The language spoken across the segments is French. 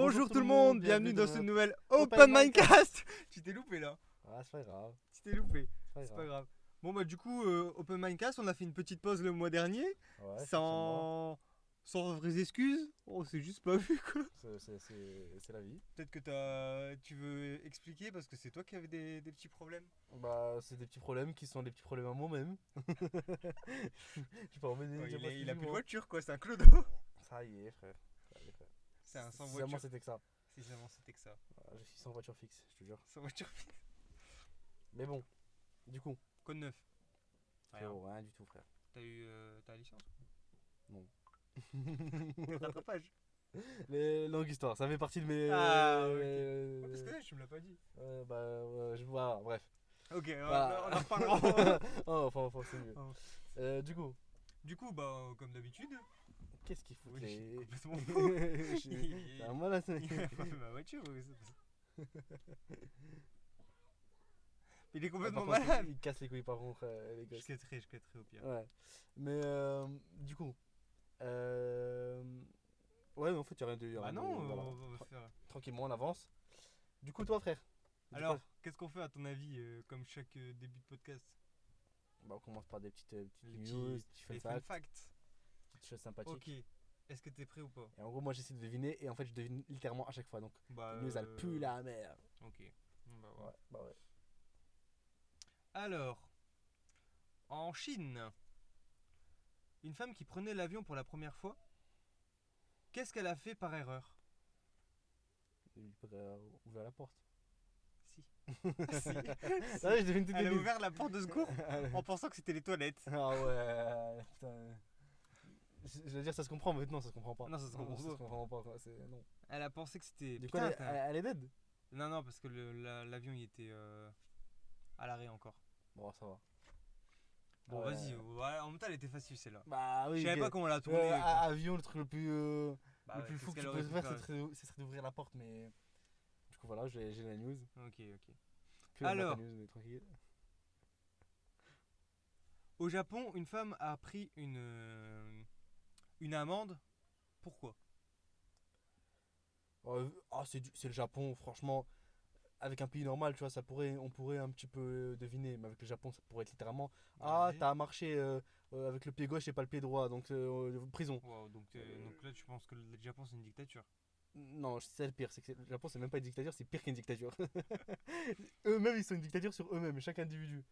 Bonjour tout le monde, bienvenue dans ce nouvel Open Open Mindcast. Tu t'es loupé là, Ah, c'est pas grave. tu t'es loupé, C'est c'est pas pas grave. grave. Bon bah du coup, Open Mindcast, on a fait une petite pause le mois dernier, Ouais, effectivement. sans vraies excuses, on s'est juste pas vu quoi. C'est la vie. Peut-être que tu veux expliquer parce que c'est toi qui avais des petits problèmes. Bah, c'est des petits problèmes qui sont des petits problèmes à moi-même. Je peux en venir Ouais, dire pas il a plus de spécifiquement. voiture quoi, c'est un clodo. Ça y est, frère. Ça y est, frère. C'est un sans Si seulement voiture, c'était que ça. si seulement c'était que ça. Voilà, je suis sans voiture fixe, je te jure. Sans voiture. Mais bon, du coup, Code 9. Rien. frérot, rien du tout, frère. T'as eu ta licence? Non. Rattrapage. Les longues histoires, ça fait partie de mes. Ah ok. Ouais, parce que là tu me l'as pas dit. Je vois, bref. Ok, Voilà. on en reparlera. Oh, enfin, c'est mieux. Oh. Du coup, Du coup, bah, comme d'habitude, qu'est-ce qu'il fout oui, je suis les. complètement fou. C'est un mal à ça. Il a pas fait ma voiture. Oui, il est complètement Par contre, malade. il casse les couilles par contre, les Je gosses. quitterai au pire. Ouais. Mais du coup, ouais, mais en fait, il n'y a rien de. Y a Bah rien de- non, voilà. on va faire. Tranquillement, on avance. Du coup, toi, frère. dis Alors, quoi qu'est-ce qu'on fait à ton avis, comme chaque début de podcast? Bah, on commence par des petites Les news, petits, petits fun les fun facts, facts. petites choses sympathiques. Ok. Est-ce que t'es prêt ou pas? Et en gros, moi, j'essaie de deviner et en fait, je devine littéralement à chaque fois. Donc, Bah. les news, elle pue la merde. Ok. On va voir. Ouais, bah ouais. Alors, en Chine, une femme qui prenait l'avion pour la première fois, qu'est-ce qu'elle a fait par erreur? Il peut ouvrir la porte. Si. Si. Ah, je devine toutes Elle les a news. ouvert la porte de secours en pensant que c'était les toilettes. Ah ouais, putain. Je veux dire, ça se comprend, mais non, ça se comprend pas. Non, ça se comprend Ça se pas. comprend pas, quoi. Non. Elle a pensé que c'était. Du coup, Putain, elle est dead. Non, non, parce que l'avion il était à l'arrêt encore. Bon, ça va. Bon, Ouais. vas-y, ouais, en même temps elle était facile celle-là. Bah oui. Je savais ok. pas comment la tourner. Avion, le truc le plus, Bah le ouais, plus qu'est-ce fou que qu'elle tu aurait peux pu faire, faire? ce serait d'ouvrir la porte, mais. Du coup, voilà, j'ai la news. Ok, ok. Plus la Alors. news, mais tranquille. Au Japon, une femme a pris une amende. Pourquoi? C'est le Japon, franchement. Avec un pays normal, tu vois, on pourrait un petit peu deviner, mais avec le Japon, ça pourrait être littéralement. Ah, Vas-y. t'as marché avec le pied gauche et pas le pied droit, donc prison. Wow, donc là tu penses que le Japon c'est une dictature? Non, c'est le pire, c'est que le Japon, c'est même pas une dictature, c'est pire qu'une dictature. Eux-mêmes, ils sont une dictature sur eux-mêmes, chaque individu.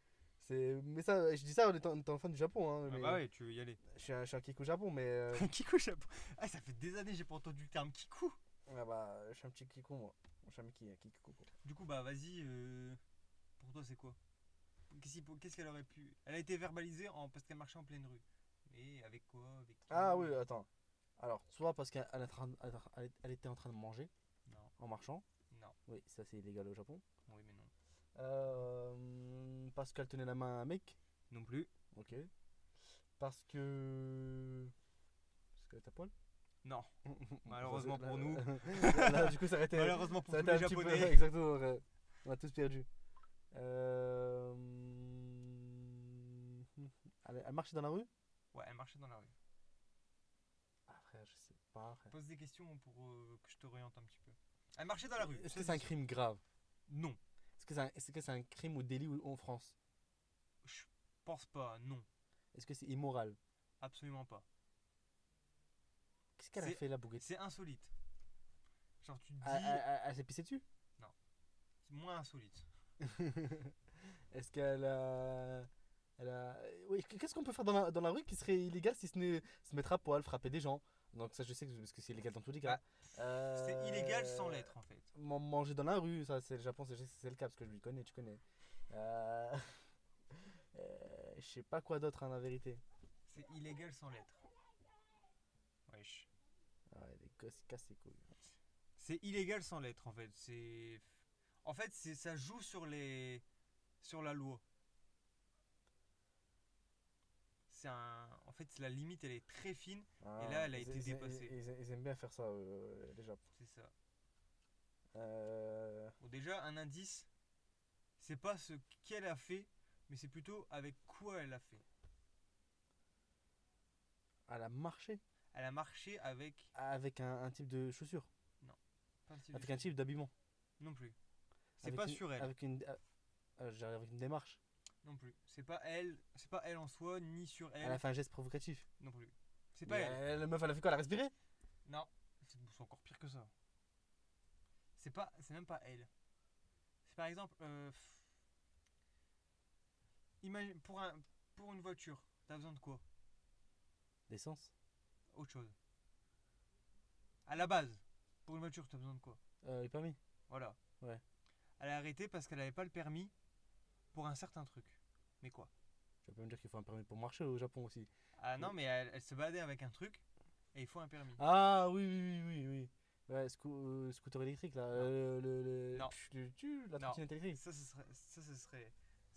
Mais ça, je dis ça en étant fan du Japon, hein, Ah mais bah ouais, tu veux y aller. je suis un kick au Japon, mais Kiku Japon. Ah, ça fait des années que j'ai pas entendu le terme Kiku. ah bah, je suis un petit kikou, moi. Je suis un kikou. Du coup, bah vas-y, pour toi c'est quoi? Qu'est-ce qu'elle aurait pu. Elle a été verbalisée parce qu'elle marchait en pleine rue. Mais avec quoi? Avec qui? Ah oui, attends. Alors, soit parce qu'elle était en train de manger Non, en marchant. non. Oui, ça c'est illégal au Japon. Oui, mais non. Parce qu'elle tenait la main à un mec. Non plus. Ok. Parce que. Parce qu'elle est à poil. Non. Malheureusement pour nous. Là, du coup, ça aurait été. Malheureusement pour Ça tous aurait été les un petit peu. Japonais. Exactement, ouais. On a tous perdu. Elle marchait dans la rue. Ouais, elle marchait dans la rue. Ah, frère, je sais pas, frère. Pose des questions pour que je te oriente un petit peu. Elle marchait dans la rue. Est-ce que c'est un crime grave? Non. Est-ce que c'est un crime ou délit en France? Je pense pas, non. Est-ce que c'est immoral? Absolument pas. Qu'est-ce qu'elle a C'est- fait, la bouguette? C'est insolite. Genre tu te dis. Elle s'est pissée dessus? C'est moins insolite. Est-ce qu'elle a. Oui, qu'est-ce qu'on peut faire dans la rue qui serait illégal si ce n'est se mettre à poil, frapper des gens? Donc, ça, je sais parce que c'est illégal dans tous les cas. C'est illégal sans l'être en fait. Manger dans la rue, ça, c'est le Japon, c'est le cas parce que je lui connais, tu connais. Je sais pas quoi d'autre, hein, la vérité. C'est illégal sans l'être. Wesh. Ouais, les gosses, ils cassent les couilles. C'est illégal sans l'être en fait. Ça joue sur la loi. En fait, la limite elle est très fine. Et là, elle a été dépassée. Ils aiment bien faire ça, les Japon. C'est ça. Euh, Bon, déjà, un indice, c'est pas ce qu'elle a fait, mais c'est plutôt avec quoi elle a fait. Elle a marché Elle a marché avec. avec un type de chaussures. partie Avec du un type d'habillement. Non plus. C'est Avec pas une- sur elle. Avec une, j'arrive avec une démarche. Non plus. C'est pas elle en soi, ni sur Elle a elle. fait un geste provocatif. Non plus. C'est pas Mais elle. la meuf, elle a fait quoi? Elle a respiré? Non. C'est encore pire que ça. C'est même pas elle. C'est par exemple, imagine, pour une voiture, t'as besoin de quoi? D'essence? Autre chose. À la base, pour une voiture, t'as besoin de quoi? Les permis? Voilà. Ouais. Elle a arrêté parce qu'elle avait pas le permis pour un certain truc. Mais quoi? Tu vas pas me dire qu'il faut un permis pour marcher au Japon aussi. Ah non, mais elle se baladait avec un truc et il faut un permis. Ah oui, oui, oui, oui, oui. Ouais, scooter électrique là. Non. Non. La Non. trottinette électrique.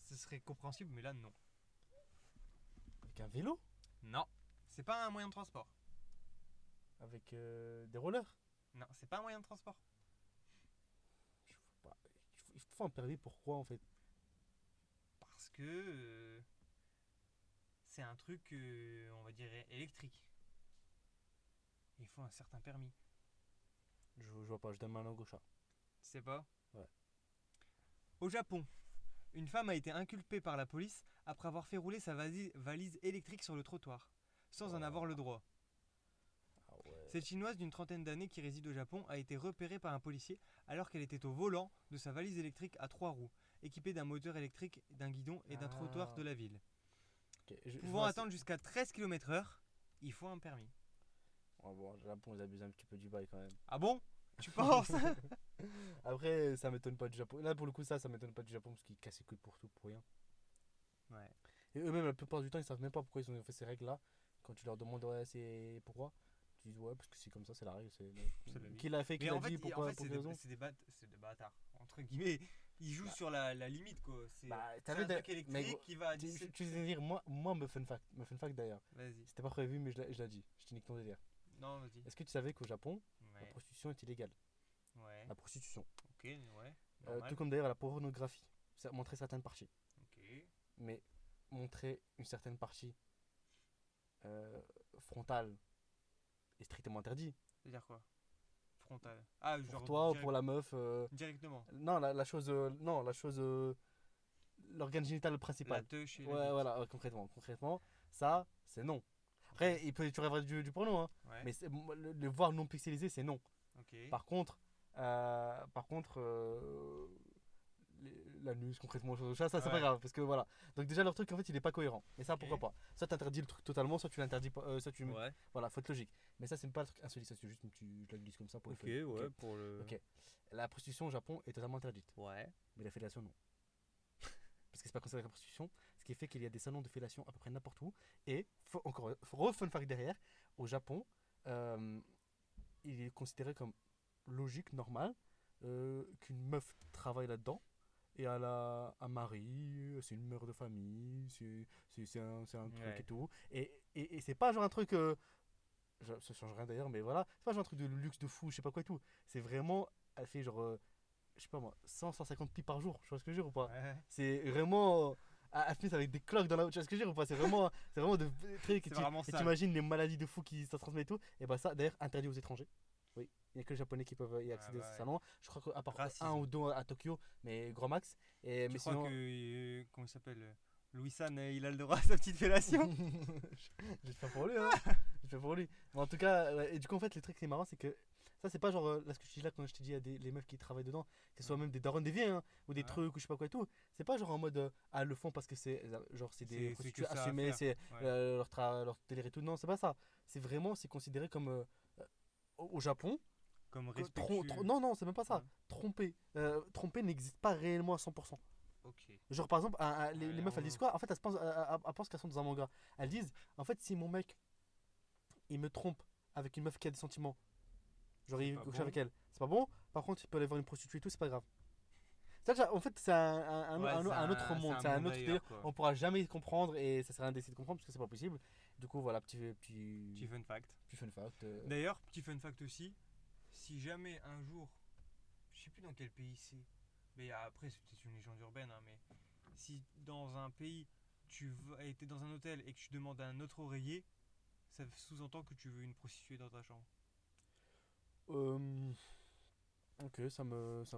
Ce serait compréhensible, mais là, non. Avec un vélo? Non. C'est pas un moyen de transport. Avec des rollers? Non, c'est pas un moyen de transport. Bah, il faut un permis pourquoi en fait? Parce que c'est un truc, on va dire, électrique. Il faut un certain permis. Je vois pas, je donne ma langue au chat. Tu sais pas? Ouais. Au Japon, une femme a été inculpée par la police après avoir fait rouler sa valise électrique sur le trottoir, sans en Oh. avoir le droit. Ah ouais. Cette chinoise d'une trentaine d'années qui réside au Japon a été repérée par un policier alors qu'elle était au volant de sa valise électrique à 3 roues, équipée d'un moteur électrique, d'un guidon et d'un trottoir de la ville. Ok, Pouvant vois, attendre jusqu'à 13 km/h, il faut un permis. Ouais, bon, le Japon, ils abusent un petit peu du bail quand même. Ah bon? Tu penses? Après, ça m'étonne pas du Japon. Là, pour le coup, ça m'étonne pas du Japon parce qu'ils cassent les couilles pour tout, pour rien. Ouais. Et eux-mêmes, la plupart du temps, ils savent même pas pourquoi ils ont fait ces règles-là. Quand tu leur demandes, ouais, c'est pourquoi, tu dis, ouais, parce que c'est comme ça, c'est la règle. C'est la vie. Qui l'a fait, qui Mais l'a en fait, dit, pourquoi, pour c'est quelle raison. c'est des bâtards. Entre guillemets, ils jouent Bah. sur la limite quoi. C'est Bah, c'est t'as un vu, truc mais électrique gros, qui va à tu 17. tu veux dire, moi, me fun fact d'ailleurs. Vas-y. C'était pas prévu, mais je l'ai dit. Je te nique ton délire. Non, vas-y. Est-ce que tu savais qu'au Japon, la Ouais. prostitution est illégale? Ouais. La prostitution. Ok, ouais. Normal. Tout comme d'ailleurs la pornographie. Ça montrer certaines parties. Ok. Mais montrer une certaine partie frontale est strictement interdit. C'est-à-dire quoi? Frontal. Ah, Pour genre toi ou pour la meuf. directement. Non, la chose. L'organe génital La principal. teuche et Ouais, la bite. voilà, concrètement, ça, c'est non. Après, il peut toujours y avoir du porno, hein. Ouais. Mais le voir non pixelisé, c'est non. Ok. Par contre, l'anus, concrètement, ça, c'est pas Ouais. grave. Parce que voilà. Donc, déjà, leur truc, en fait, il est pas cohérent. Mais ça, Ok. pourquoi pas? Soit t'interdis le truc totalement, soit tu l'interdis pas. Soit tu. Ouais. Voilà, faut être logique. Mais ça, c'est pas le truc insolite, ça, c'est juste je le glisse comme ça pour le Ok, fun. ouais, Ok. pour le. Ok. La prostitution au Japon est totalement interdite. Ouais. Mais la fellation, non. Parce que c'est pas considéré comme prostitution. Ce qui fait qu'il y a des salons de fellation à peu près n'importe où. Et, fun fact derrière, au Japon, il est considéré comme logique, normal, qu'une meuf travaille là-dedans. Et elle a un mari, c'est une mère de famille, c'est un truc Ouais. et tout. Et c'est pas genre un truc. Ça change rien d'ailleurs, mais voilà. C'est pas genre un truc de luxe de fou, je sais pas quoi et tout. C'est vraiment. Elle fait genre. Je sais pas moi, 150 pipes par jour, tu vois ce que je veux dire ou pas? Ouais. C'est vraiment. Elle fait ça avec des cloques dans la. Tu vois ce que je veux dire ou pas? C'est vraiment de trucs. C'est vraiment Et ça. t'imagines les maladies de fou qui se transmettent et tout. Et bah, ça, d'ailleurs, interdit aux étrangers. Oui, il n'y a que les Japonais qui peuvent y accéder Ah bah à ce ouais. salon. Je crois qu'à part Racisme. un ou deux à Tokyo, mais grand max. Tu Mais crois sinon. que. Comment il s'appelle Louis-San, il a le droit à sa petite fellation? J'espère pour lui, hein. J'espère pour lui. Mais en tout cas, ouais, et du coup, en fait, le truc qui est marrant, c'est que ça, c'est pas genre là ce que je dis là quand je te dis, il y a les meufs qui travaillent dedans, que ce soit même des darons, des vieilles, hein, ou des Ouais. trucs, ou je sais pas quoi et tout. C'est pas genre en mode, ah, elles le font parce que c'est genre, c'est des C'est que prostituées ça à assumées, faire. c'est Ouais. leur délire et tout. Non, c'est pas ça. C'est vraiment, c'est considéré comme. Au Japon, Comme que respectueux. non, c'est même pas ça. Ouais. Tromper n'existe pas réellement à 100%. Ok. Genre par exemple, les Ouais, meufs elles disent quoi? En fait, elles pensent qu'elles sont dans un manga. Elles disent, en fait, si mon mec il me trompe avec une meuf qui a des sentiments, genre C'est il pas couche bon. avec elle, c'est pas bon. Par contre, il peut aller voir une prostituée et tout, c'est pas grave. En fait, c'est Ouais, un autre monde, c'est un monde autre ailleurs, délire. quoi. On pourra jamais comprendre et ça sert à rien d'essayer de comprendre parce que c'est pas possible. Du coup, voilà, Petit fun fact. petit fun fact. D'ailleurs, petit fun fact aussi, si jamais un jour, je sais plus dans quel pays c'est, mais après c'est peut-être une légende urbaine, hein, mais si dans un pays tu es dans un hôtel et que tu demandes à un autre oreiller, ça sous-entend que tu veux une prostituée dans ta chambre. Euh, Ok, ça me. Ça...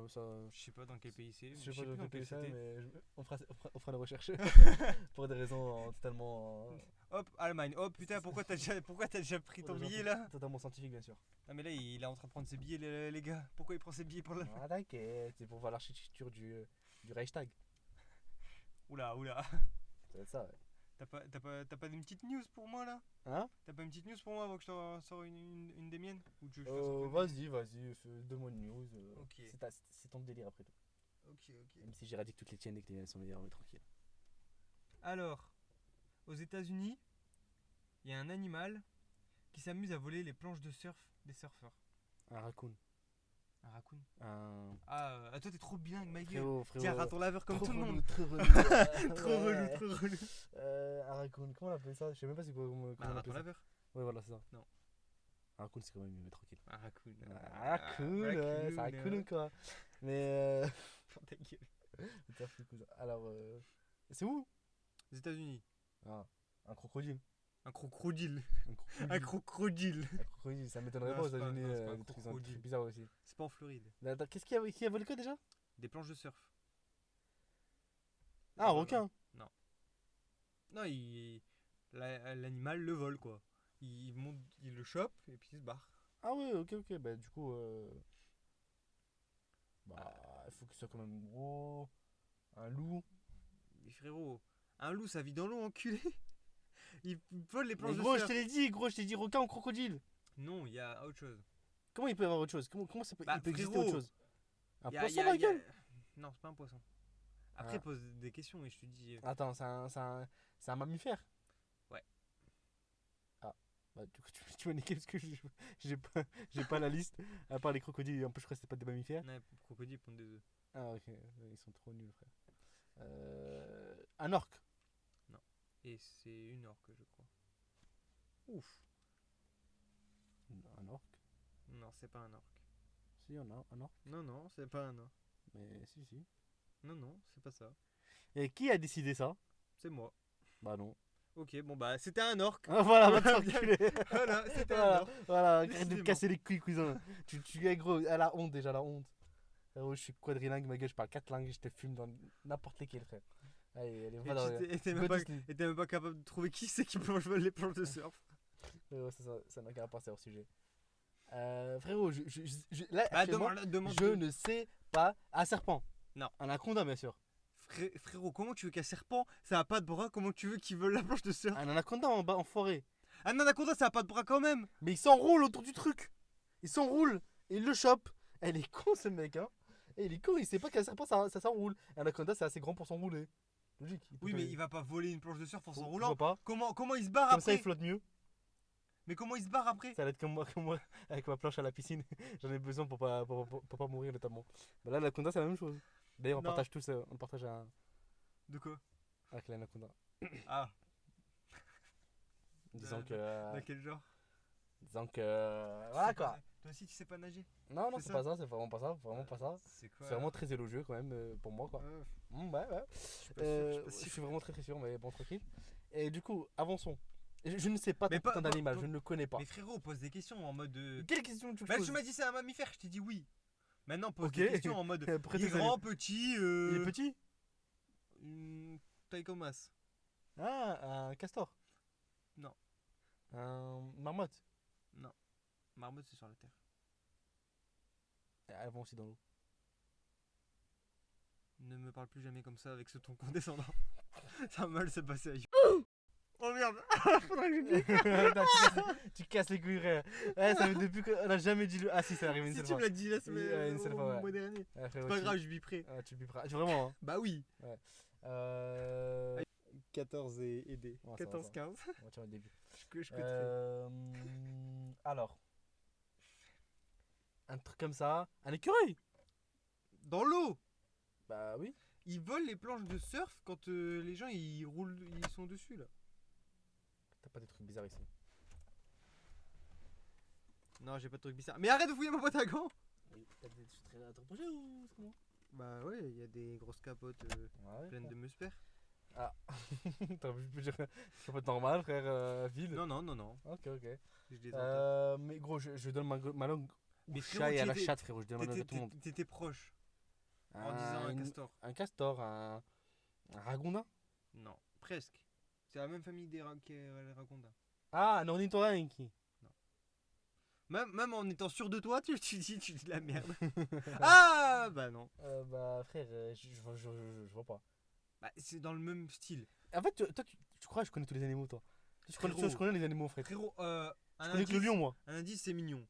Je sais pas dans quel pays c'est. Je sais Je pas sais plus de dans quel pays quel c'est, c'était. mais on fera la recherche. Pour des raisons totalement. Hop, Allemagne. Oh putain, pourquoi t'as déjà pris pour ton des billet raisons là? Totalement scientifique, bien sûr. Ah mais là il est en train de prendre ses billets les gars. Pourquoi il prend ses billets pour la... Ah, t'inquiète, c'est pour voir l'architecture du Reichstag. Oula, oula. Ça va être ça, ouais. T'as pas une petite news pour moi là? Hein? T'as pas une petite news pour moi avant que je t'en sors une des miennes? Ou tu veux que je fasse encore une Vas-y, donne-moi une news. Ok. C'est ton délire après tout. Ok, ok. Même si j'ai radé toutes les tiennes et que les miennes sont meilleures, mais tranquille. Alors, aux États-Unis, il y a un animal qui s'amuse à voler les planches de surf des surfeurs. Un raccoon. Un raccoon. Un. Toi t'es trop bilingue, ma gueule. Frérot, Tiens, raton laveur comme trop tout le relou, monde. trop relou. Trop Ouais. relou, trop relou. Un raccoon, comment on appelle ça? Je sais même pas c'est quoi. Comment Bah, un on raton appelle ça. laveur. Ouais, voilà, c'est ça. Non. Un raccoon, c'est quand même mieux, mais tranquille. Un raccoon. Un raccoon, ouais, c'est un raccoon quoi. Mais. Ferme ta gueule. Putain, c'est cool, ça. Alors, c'est où? Les États-Unis. Ah, un crocodile. Un crocodile. Un Un crocodile. crocodile. Un crocodile, ça m'étonnerait Non, pas aux c'est pas- États-Unis. non, c'est pas un Des trucs crocodile. bizarres aussi. C'est pas en Floride. Attends, qui a volé quoi déjà? Des planches de surf. Ah, un requin. Non, l'animal le vole quoi. Il monte, il le chope et puis il se barre. Ah, ouais, ok. Bah, du coup. Bah, il faut que ce soit quand même gros. Un loup. Mais frérot, un loup ça vit dans l'eau enculé. Il vole les Mais planches de gros, je surf. te l'ai dit, je t'ai dit requin ou crocodile. Non, il y a autre chose. Comment il peut y avoir autre chose? Comment ça peut, Bah, il peut exister frérot, autre chose? Un Y a- poisson, y a- ma y a- gueule? Non, c'est pas un poisson. Après, Ah. pose des questions et je te dis. Attends, c'est un mammifère? Ouais. Ah, bah du coup, tu m'as niqué parce que j'ai pas la liste. À part les crocodiles, en plus, je crois que c'était pas des mammifères. Non, crocodile pond des œufs. Ah, ok, ils sont trop nuls, frère. Un orque. Et c'est une orque, je crois. Ouf. Un orque? Non, c'est pas un orque. Si, on a un orque. Non, non, c'est pas un orque. Mais si. Non, non, c'est pas ça. Et qui a décidé ça? C'est moi. Bah non. Ok, bon bah c'était un orque. Ah, voilà, va te faire Bien. enculer. Voilà, c'était un Voilà, orque. voilà, arrête de me Décidément. casser les couilles, cousin. Gros, elle a honte déjà, la honte. Frérot, je suis quadrilingue, ma gueule, je parle 4 langues, je te fume dans n'importe lesquelles, frère. Allez, Et va dans t'es va même, pas- Disney. et t'es même pas capable de trouver qui c'est qui plonge les planches de surf. Frérot, ça n'a qu'à passer hors sujet. Frérot, là, Bah, actuellement, demande. je ne sais pas. Un serpent. Non. Un anaconda, bien sûr. Frérot, comment tu veux qu'un serpent, ça a pas de bras, comment tu veux qu'il vole la planche de surf? Un anaconda en bas, en forêt. Un anaconda, ça a pas de bras quand même. Mais il s'enroule autour du truc. Il s'enroule. Et il le chope. Elle est con, ce mec, hein. Et il est con, il sait pas qu'un serpent, ça s'enroule. Un anaconda, c'est assez grand pour s'enrouler. Logique. Oui, mais il va pas voler une planche de surf en Faut- s'enroulant. faut pas. Comment il se barre Comme ça, après? il flotte mieux. Mais comment il se barre après? Ça va être comme moi, avec ma planche à la piscine. J'en ai besoin pour pas mourir, notamment. Bah là, l'anaconda, c'est la même chose. D'ailleurs, on Non. partage tous, on partage un De quoi? avec l'anaconda. Ah, Disons De- que. dans quel genre? Voilà quoi. Toi aussi, tu sais pas nager? Non, c'est c'est ça pas ça, c'est vraiment pas ça. Vraiment pas ça. C'est quoi? C'est vraiment très élogieux quand même pour moi quoi. Ouais, Ouais. je suis pas sûr, Je je suis suis pas sûr. vraiment très sûr, mais bon, tranquille. Et du coup, avançons. Je ne sais pas Mais ton putain pas- d'animal, pas- je ne le connais pas. Mais frérot, pose des questions en mode. Quelle question tu me Bah, poses? tu m'as dit c'est un mammifère, je t'ai dit oui. Maintenant, pose Ok. des questions en mode. Après, Il est tes grand, petit. Il est petit? Taille comme as. Ah, un castor? Non. Un marmotte? Marmotte, c'est sur la terre. Elles vont aussi dans l'eau. Ne me parle plus jamais comme ça avec ce ton condescendant. Ça va mal se passer avec. Oh merde. Faudrait que je le dise. Putain, tu casses les couilles, frère. Ouais, ça fait depuis qu'on a jamais dit le. Ah, si, ça arrive une Si seule tu fois. me l'as dit la semaine Ouais, une seule fois, ouais. au mois dernier. Ouais, frérot, C'est pas tu- grave, je biperai. Ah, tu biperas. Vraiment, hein. Bah oui. 14 et D. Ouais, ça va, 14, 15. On va tirer le début. Je coterai. Alors. Un truc comme ça. Un écureuil. Dans l'eau. Bah oui. Ils volent les planches de surf quand les gens ils roulent, ils sont dessus là. T'as pas des trucs bizarres ici. Non, j'ai pas de truc bizarre. Mais arrête de fouiller ma boîte à gants. Oui. T'as des trucs à te reprocher ou c'est comment? Bah ouais, il y a des grosses capotes Ouais. pleines de musper. T'as vu plus dire. C'est pas normal, frère. Vide. Non, non, non, non. Ok. Je les entends. Mais gros, je donne ma langue. Mais chat et à la t'étais- chatte, frérot. Je demande à tout le monde. T'étais proche en disant un castor. Un castor, un ragondin. Non, presque. C'est la même famille que les ragondins. Ah, un ornithorynque. Même en étant sûr de toi, tu dis de la merde. Ah bah non. Bah, frère, je vois pas. Bah, c'est dans le même style. En fait, toi, tu crois que je connais tous les animaux, toi. Frérot. Je connais les animaux, frère. Frérot, Je un connais que le indice, lion, moi. un indice, c'est mignon.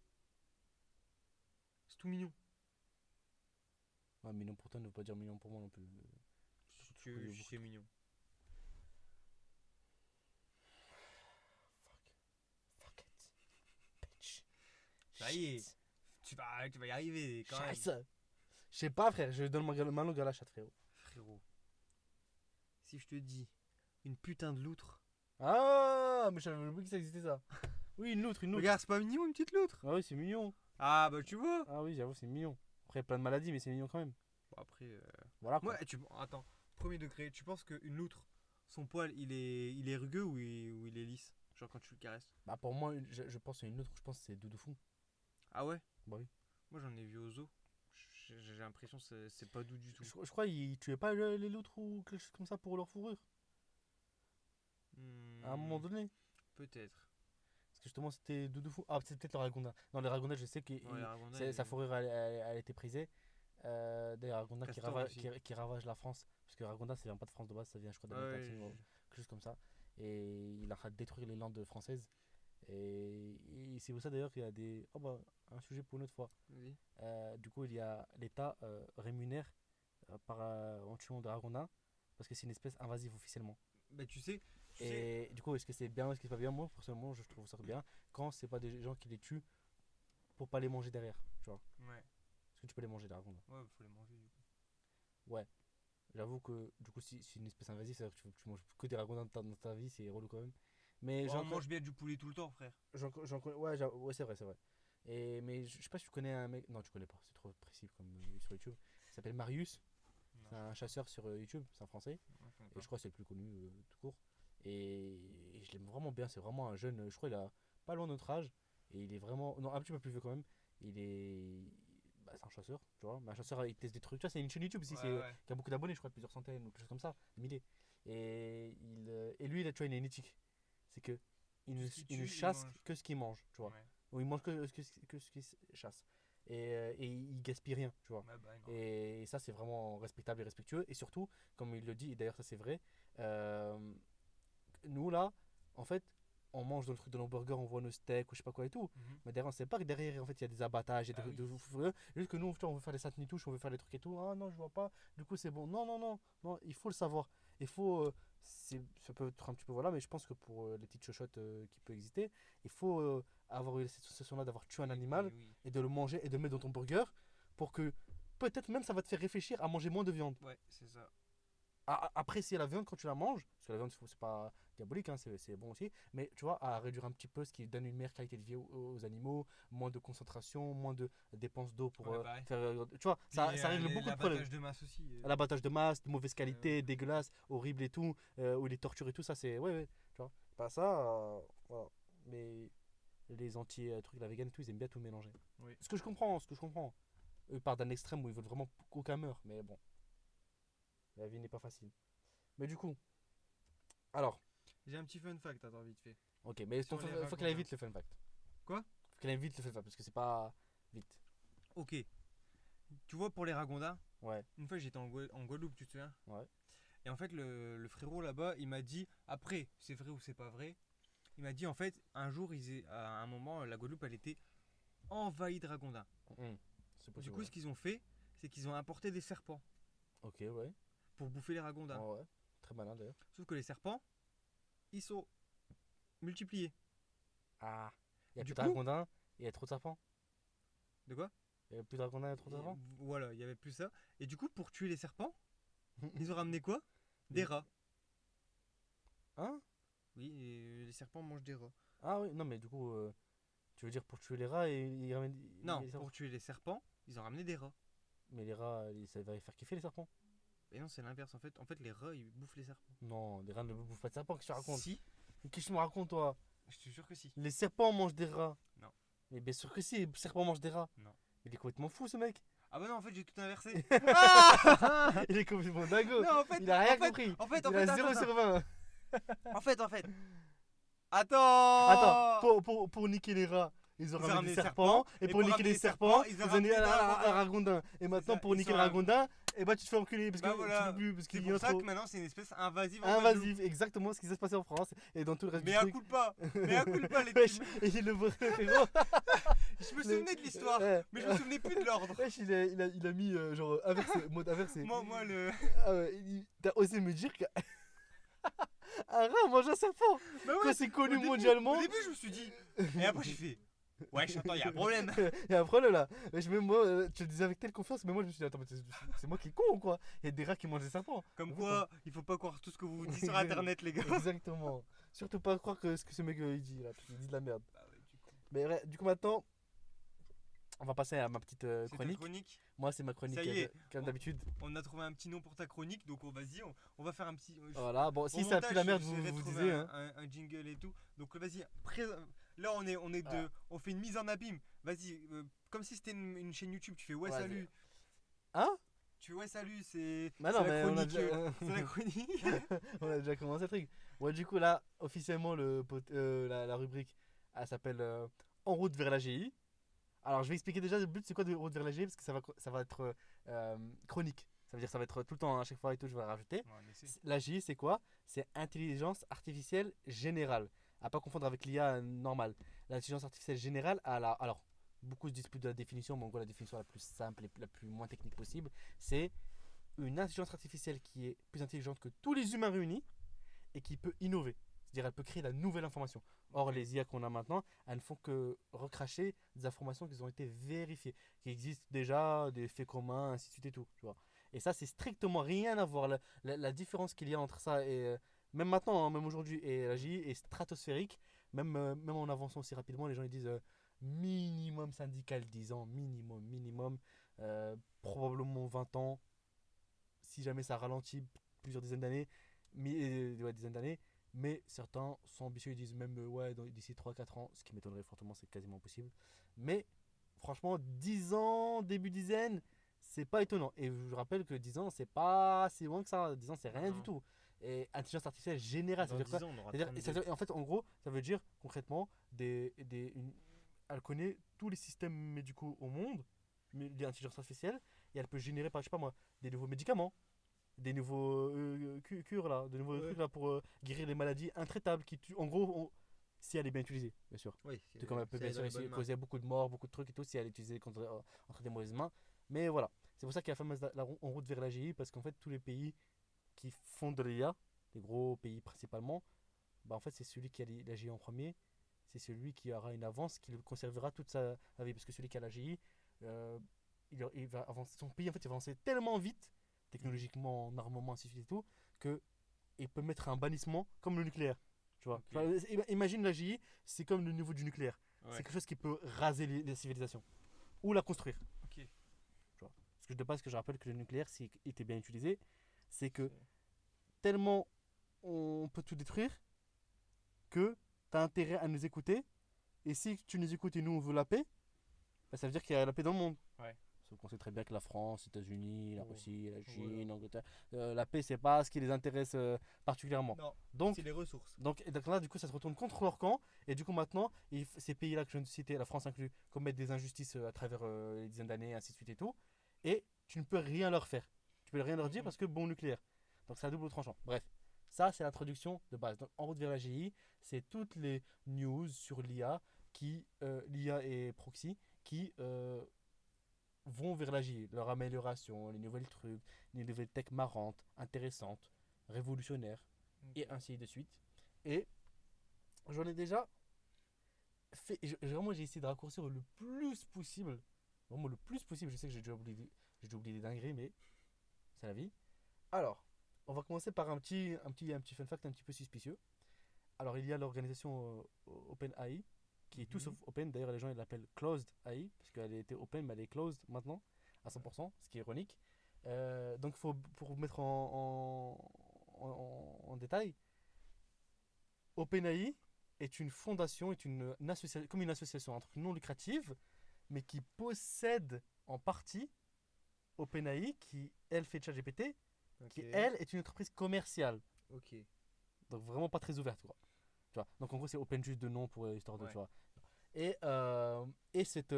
C'est tout mignon. Ouais, mignon pour toi ne veut pas dire mignon pour moi non plus. Si Je connais si beaucoup. c'est mignon. Fuck it. Bitch. Ça y est. Shit. Tu vas y arriver quand même. Scheiße. Je sais pas, frère. Je donne ma langue à la chatte, frérot. Frérot. Si je te dis une putain de loutre. Ah, mais j'avais oublié que ça existait, ça. Oui, une loutre, une loutre. Regarde, c'est pas mignon une petite loutre. Ah oui, c'est mignon. Ah bah tu vois. Ah oui, j'avoue, c'est mignon. Après, plein de maladies, mais c'est mignon quand même. Bon, après. Voilà, quoi. Ouais, attends. Premier degré, tu penses qu'une loutre, son poil, il est rugueux ou il est lisse? Genre quand tu le caresses. Bah, pour moi, je pense à une loutre, je pense que c'est Doudou Fou. Ah ouais? Bah oui. Moi j'en ai vu au zoo. J'ai l'impression que c'est pas doux du tout. Je crois qu'ils tuaient pas les loutres ou quelque chose comme ça pour leur fourrure. À un moment donné. Peut-être. Parce que justement, c'était Doudou Fou. Ah, c'est peut-être le ragondin. Non, les ragondins, je sais que Ouais, les ragondins, sa fourrure, elle était prisée. Des ragondins Castor aussi. qui ravagent la France. Parce que ragondin, ça vient pas de France de base, ça vient, je crois, Ouais, d'Amérique latine ou quelque chose comme ça. Et il a train de détruire les landes françaises. Et c'est pour ça d'ailleurs qu'il y a des. Oh bah, un sujet pour une autre fois. Vas-y. Du coup, l'État rémunère en tuant des ragondins parce que c'est une espèce invasive officiellement. Bah tu sais. Et du coup, est-ce que c'est bien ou est-ce que c'est pas bien? Moi, personnellement, je trouve ça bien quand c'est pas des gens qui les tuent pour pas les manger derrière. Tu vois? Ouais. Parce que tu peux les manger, des ragondins. Ouais, faut les manger du coup. Ouais. J'avoue que du coup, si c'est une espèce invasive, c'est-à-dire que tu manges que des ragondins dans ta vie, c'est relou quand même. Mais Oh, on mange bien du poulet tout le temps, frère. ouais, ouais, c'est vrai, c'est vrai. Mais je sais pas si tu connais un mec. Non, tu connais pas, c'est trop précis comme sur YouTube. Il s'appelle Marius. Non, C'est un chasseur sur YouTube, c'est un français. je connais Et pas. je crois que c'est le plus connu tout court. Et je l'aime vraiment bien, c'est vraiment un jeune. Je crois qu'il a pas loin de notre âge. Et il est vraiment. Non, un petit peu plus vieux quand même. Il est. Bah, c'est un chasseur, tu vois. Mais un chasseur, il teste des trucs. Tu vois, c'est une chaîne YouTube aussi Ouais, ouais. qui a beaucoup d'abonnés, je crois, plusieurs centaines ou quelque chose comme ça, des milliers. Et lui, tu vois, il a une éthique. C'est que Tout ce qu'il il ne tue, il chasse mange. que ce qu'il mange, tu vois. Ouais. Ou il mange que ce qu'il chasse. Et il gaspille rien, tu vois. Ouais, bah, non. Et ça, c'est vraiment respectable et respectueux. Et surtout, comme il le dit, et d'ailleurs, ça c'est vrai, euh, nous là, en fait, on mange dans le truc de nos burgers, on voit nos steaks ou je sais pas quoi et tout. Mhm. Mais derrière, on sait pas que derrière, en fait, il y a des abattages et Ah oui. juste que nous, tu vois, on veut faire les saintes touches, on veut faire les trucs et tout. Ah non, je vois pas. Du coup, c'est bon. Non, non, non, non, il faut le savoir. Il faut. Ça peut être un petit peu voilà, mais je pense que pour les petites chochottes qui peuvent exister, il faut avoir eu cette sensation-là d'avoir tué un Oui, animal oui, oui. et de le manger et de le mettre dans ton burger pour que peut-être même ça va te faire réfléchir à manger moins de viande. Ouais, c'est ça. À apprécier la viande quand tu la manges, parce que la viande c'est pas diabolique, hein, c'est bon aussi, mais tu vois, à réduire un petit peu ce qui donne une meilleure qualité de vie aux animaux, moins de concentration, moins de dépenses d'eau pour Ouais, pareil. faire. Tu vois, ça Puis, règle beaucoup de problèmes. l'abattage de masse aussi. L'abattage de masse, de mauvaise qualité, ouais. dégueulasse, horrible et tout, ou les tortures et tout, ça c'est. Ouais, ouais, tu vois. Pas ça, voilà. Mais les trucs, la vegan et tout, ils aiment bien tout mélanger. Oui. Ce que je comprends, ce que je comprends. Eux ils partent d'un extrême où ils veulent vraiment qu'aucun meurt, mais bon, la vie n'est pas facile. Mais du coup, alors, J'ai un petit fun fact, attends, vite fait. ok, mais Sur les faut qu'elle ragondins. aille vite le fun fact. Quoi? Faut qu'elle aille vite le fun fact, parce que c'est pas vite. Ok. Tu vois, pour les ragondins, Ouais, une fois j'étais en Guadeloupe, tu te souviens? ouais. Et en fait, le frérot là-bas, il m'a dit, après, c'est vrai ou c'est pas vrai, il m'a dit en fait, un jour, à un moment, la Guadeloupe, elle était envahie de ragondins. C'est Du possible. coup, Ouais. ce qu'ils ont fait, c'est qu'ils ont importé des serpents Ok, ouais. pour bouffer les ragondins. Ouais, ouais. Très malin d'ailleurs. Sauf que les serpents, ils sont multipliés. Ah, il y a Du plus de coup, ragondins, il y a trop de serpents. de quoi? Il y a plus de ragondins, il y a trop de Et serpents. voilà, il y avait plus ça. Et du coup, pour tuer les serpents, ils ont ramené quoi? Des Des- rats. Hein? Oui, et les serpents mangent des rats. Ah oui, non, mais du coup, tu veux dire pour tuer les rats et ils ramènent. Non, les serpents. pour tuer les serpents, ils ont ramené des rats. Mais les rats, ça va les faire kiffer les serpents. Et non, c'est l'inverse en fait, les rats ils bouffent les serpents. Non, les rats ne bouffent pas de serpents, qu'est-ce que tu racontes? Si, Qu'est-ce que tu me racontes, toi? je te jure que si. Les serpents mangent des rats. Non. Mais bien sûr que si, le serpent mange des rats. Non. Il est complètement fou ce mec. Ah bah non, en fait, j'ai tout inversé. Ah Il est complètement dingo. non, en fait, Il a rien en fait, compris. En fait, Il a 0 attends, sur 20. en fait. Attends, Attends. pour niquer les rats, ils ont Ils ont ramené ramené des des serpents. serpents, Et pour niquer les serpents, ils ont ramené mis un un ragondin. Et maintenant, ça, pour ils niquer sont le un- ragondin, et bah tu te fais enculer parce Bah que tu voilà. peux plus. Parce C'est qu'il y en pour a ça trop. que maintenant c'est une espèce invasive en mode loup. Invasive, exactement ce qui s'est passé en France et dans tout le reste Mais du à truc. coup pas. Mais à coup pas les Wesh, teams. et il le vrai frérot. Je me souvenais de l'histoire, mais je me souvenais plus de l'ordre. Wesh, il a mis genre inversé, mode inversé. Moi le. Ah ouais, t'as osé me dire qu'un rat mange un serpent. Bah Quand c'est connu au début, mondialement. Au début, je me suis dit. Et après, j'ai fait. Ouais, attends, y a un problème. Il y a un problème là. Même moi, tu le disais avec telle confiance, mais moi je me suis dit, attends, mais c'est moi qui est con ou quoi? Il y a des rats qui mangent des serpents. Comme quoi, il faut pas croire tout ce que vous dites sur internet, les gars. Exactement. Surtout pas croire que ce que ce mec il dit là, parce qu'il dit de la merde. Bah ouais, du coup. Mais ouais, du coup maintenant, on va passer à ma petite C'est ta chronique. chronique. Moi c'est ma chronique Ça y est. comme d'habitude. On a trouvé un petit nom pour ta chronique, donc vas-y, on va faire un petit. Voilà, bon, Au si ça pue la montage, merde, vous j'essaierai de vous trouver disiez. Hein. un jingle et tout. Donc vas-y, là on est Ah. deux, on fait une mise en abîme. Vas-y, comme si c'était une chaîne YouTube, tu fais ouais Vas-y. salut. Hein? Tu fais ouais salut, c'est Bah c'est non, la mais on a chronique. déjà, C'est la chronique. on a déjà commencé le truc. Ouais, du coup là, officiellement, la rubrique, elle s'appelle En route vers la GI. Alors je vais expliquer déjà le but, c'est quoi de route vers la GI, parce que ça va être chronique. Ça veut dire que ça va être tout le temps, à chaque fois et tout, je vais rajouter. Ouais, mais c'est- La GI, c'est quoi? C'est intelligence artificielle générale. À pas confondre avec l'IA normale. L'intelligence artificielle générale, alors, beaucoup se disputent de la définition, mais en gros, la définition la plus simple et la plus moins technique possible, c'est une intelligence artificielle qui est plus intelligente que tous les humains réunis et qui peut innover. C'est-à-dire, elle peut créer la nouvelle information. Or, les IA qu'on a maintenant, elles ne font que recracher des informations qui ont été vérifiées, qui existent déjà, des faits communs, ainsi de suite et tout. Tu vois. Et ça, c'est strictement rien à voir. La différence qu'il y a entre ça et même maintenant, hein, même aujourd'hui, et la GI est stratosphérique. Même en avançant aussi rapidement, les gens ils disent minimum syndical 10 ans, minimum, probablement 20 ans. Si jamais ça ralentit plusieurs dizaines d'années, ouais, dizaines d'années. Mais certains sont ambitieux, ils disent même ouais, d'ici 3 4 ans, ce qui m'étonnerait fortement, c'est quasiment impossible. Mais franchement, 10 ans, début dizaine, c'est pas étonnant. Et je vous rappelle que 10 ans, c'est pas si loin que ça. 10 ans, c'est rien du Non. tout. Et intelligence artificielle générale, ça Dans veut dire quoi? 10 ans, on aura C'est-à-dire- 32. En fait, en gros, ça veut dire concrètement, elle connaît tous les systèmes médicaux au monde, mais l'intelligence artificielle, et elle peut générer, je sais pas moi, des nouveaux médicaments, des nouveaux cures là, de nouveaux Ouais. trucs là pour guérir les maladies intraitables qui tuent. En gros, si elle est bien utilisée, bien sûr. Oui, Tout comme elle peut bien sûr causer beaucoup de morts, beaucoup de trucs et tout, si elle est utilisée entre des mauvaises mains. Mais voilà, c'est pour ça qu'il y a la fameuse en route vers la GI, parce qu'en fait, tous les pays qui font de l'IA, les gros pays principalement, bah en fait, c'est celui qui a la GI en premier, c'est celui qui aura une avance, qui le conservera toute sa vie. Parce que celui qui a la GI, euh, il va avancer, son pays en fait, il va avancer tellement vite, technologiquement, en armement, ainsi de suite et tout, que il peut mettre un bannissement comme le nucléaire. Tu vois. Ok. Enfin, imagine la GI, c'est comme le niveau du nucléaire. Ouais. C'est quelque chose qui peut raser les civilisations ou la construire. Ok. Tu vois. Parce que de base, que je rappelle que le nucléaire, s'il était bien utilisé, c'est que tellement on peut tout détruire que tu as intérêt à nous écouter. Et si tu nous écoutes et nous on veut la paix, bah, ça veut dire qu'il y a la paix dans le monde. Ouais. Sauf qu'on sait très bien que la France, les États-Unis, la Oh. Russie, la Chine, Voilà. l'Angleterre, la paix c'est pas ce qui les intéresse particulièrement. Non, Donc, c'est les ressources. donc là, du coup, ça se retourne contre leur camp. Et du coup, maintenant, ces pays-là que je viens de citer, la France inclus, commettent des injustices à travers les dizaines d'années, ainsi de suite et tout. Et tu ne peux rien leur faire. Tu peux rien leur dire Mhm. parce que bon nucléaire. Donc c'est à double tranchant. Bref, ça c'est l'introduction de base. Donc en route vers la GI, c'est toutes les news sur l'IA et proxy, qui vont vers la GI. Leur amélioration, les nouvelles trucs, les nouvelles tech marrantes, intéressantes, révolutionnaires, et ainsi de suite. Et j'en ai déjà fait. Vraiment, j'ai essayé de raccourcir le plus possible. Vraiment le plus possible. Je sais que j'ai déjà oublié des dingueries, mais c'est la vie. Alors, on va commencer par un petit fun fact un petit peu suspicieux. Alors, il y a l'organisation OpenAI, qui est tout Mhm. sauf open. D'ailleurs, les gens ils l'appellent Closed AI, parce qu'elle était open, mais elle est closed maintenant, à 100%, ce qui est ironique. Donc, pour vous mettre en détail, OpenAI, est une fondation, comme une association, un truc non lucrative, mais qui possède en partie OpenAI, qui elle fait ChatGPT, Ok. qui elle est une entreprise commerciale. Ok. Donc vraiment pas très ouverte, quoi. Tu vois. Donc en gros, c'est Open juste de nom pour histoire de, Ouais. tu vois. Et cette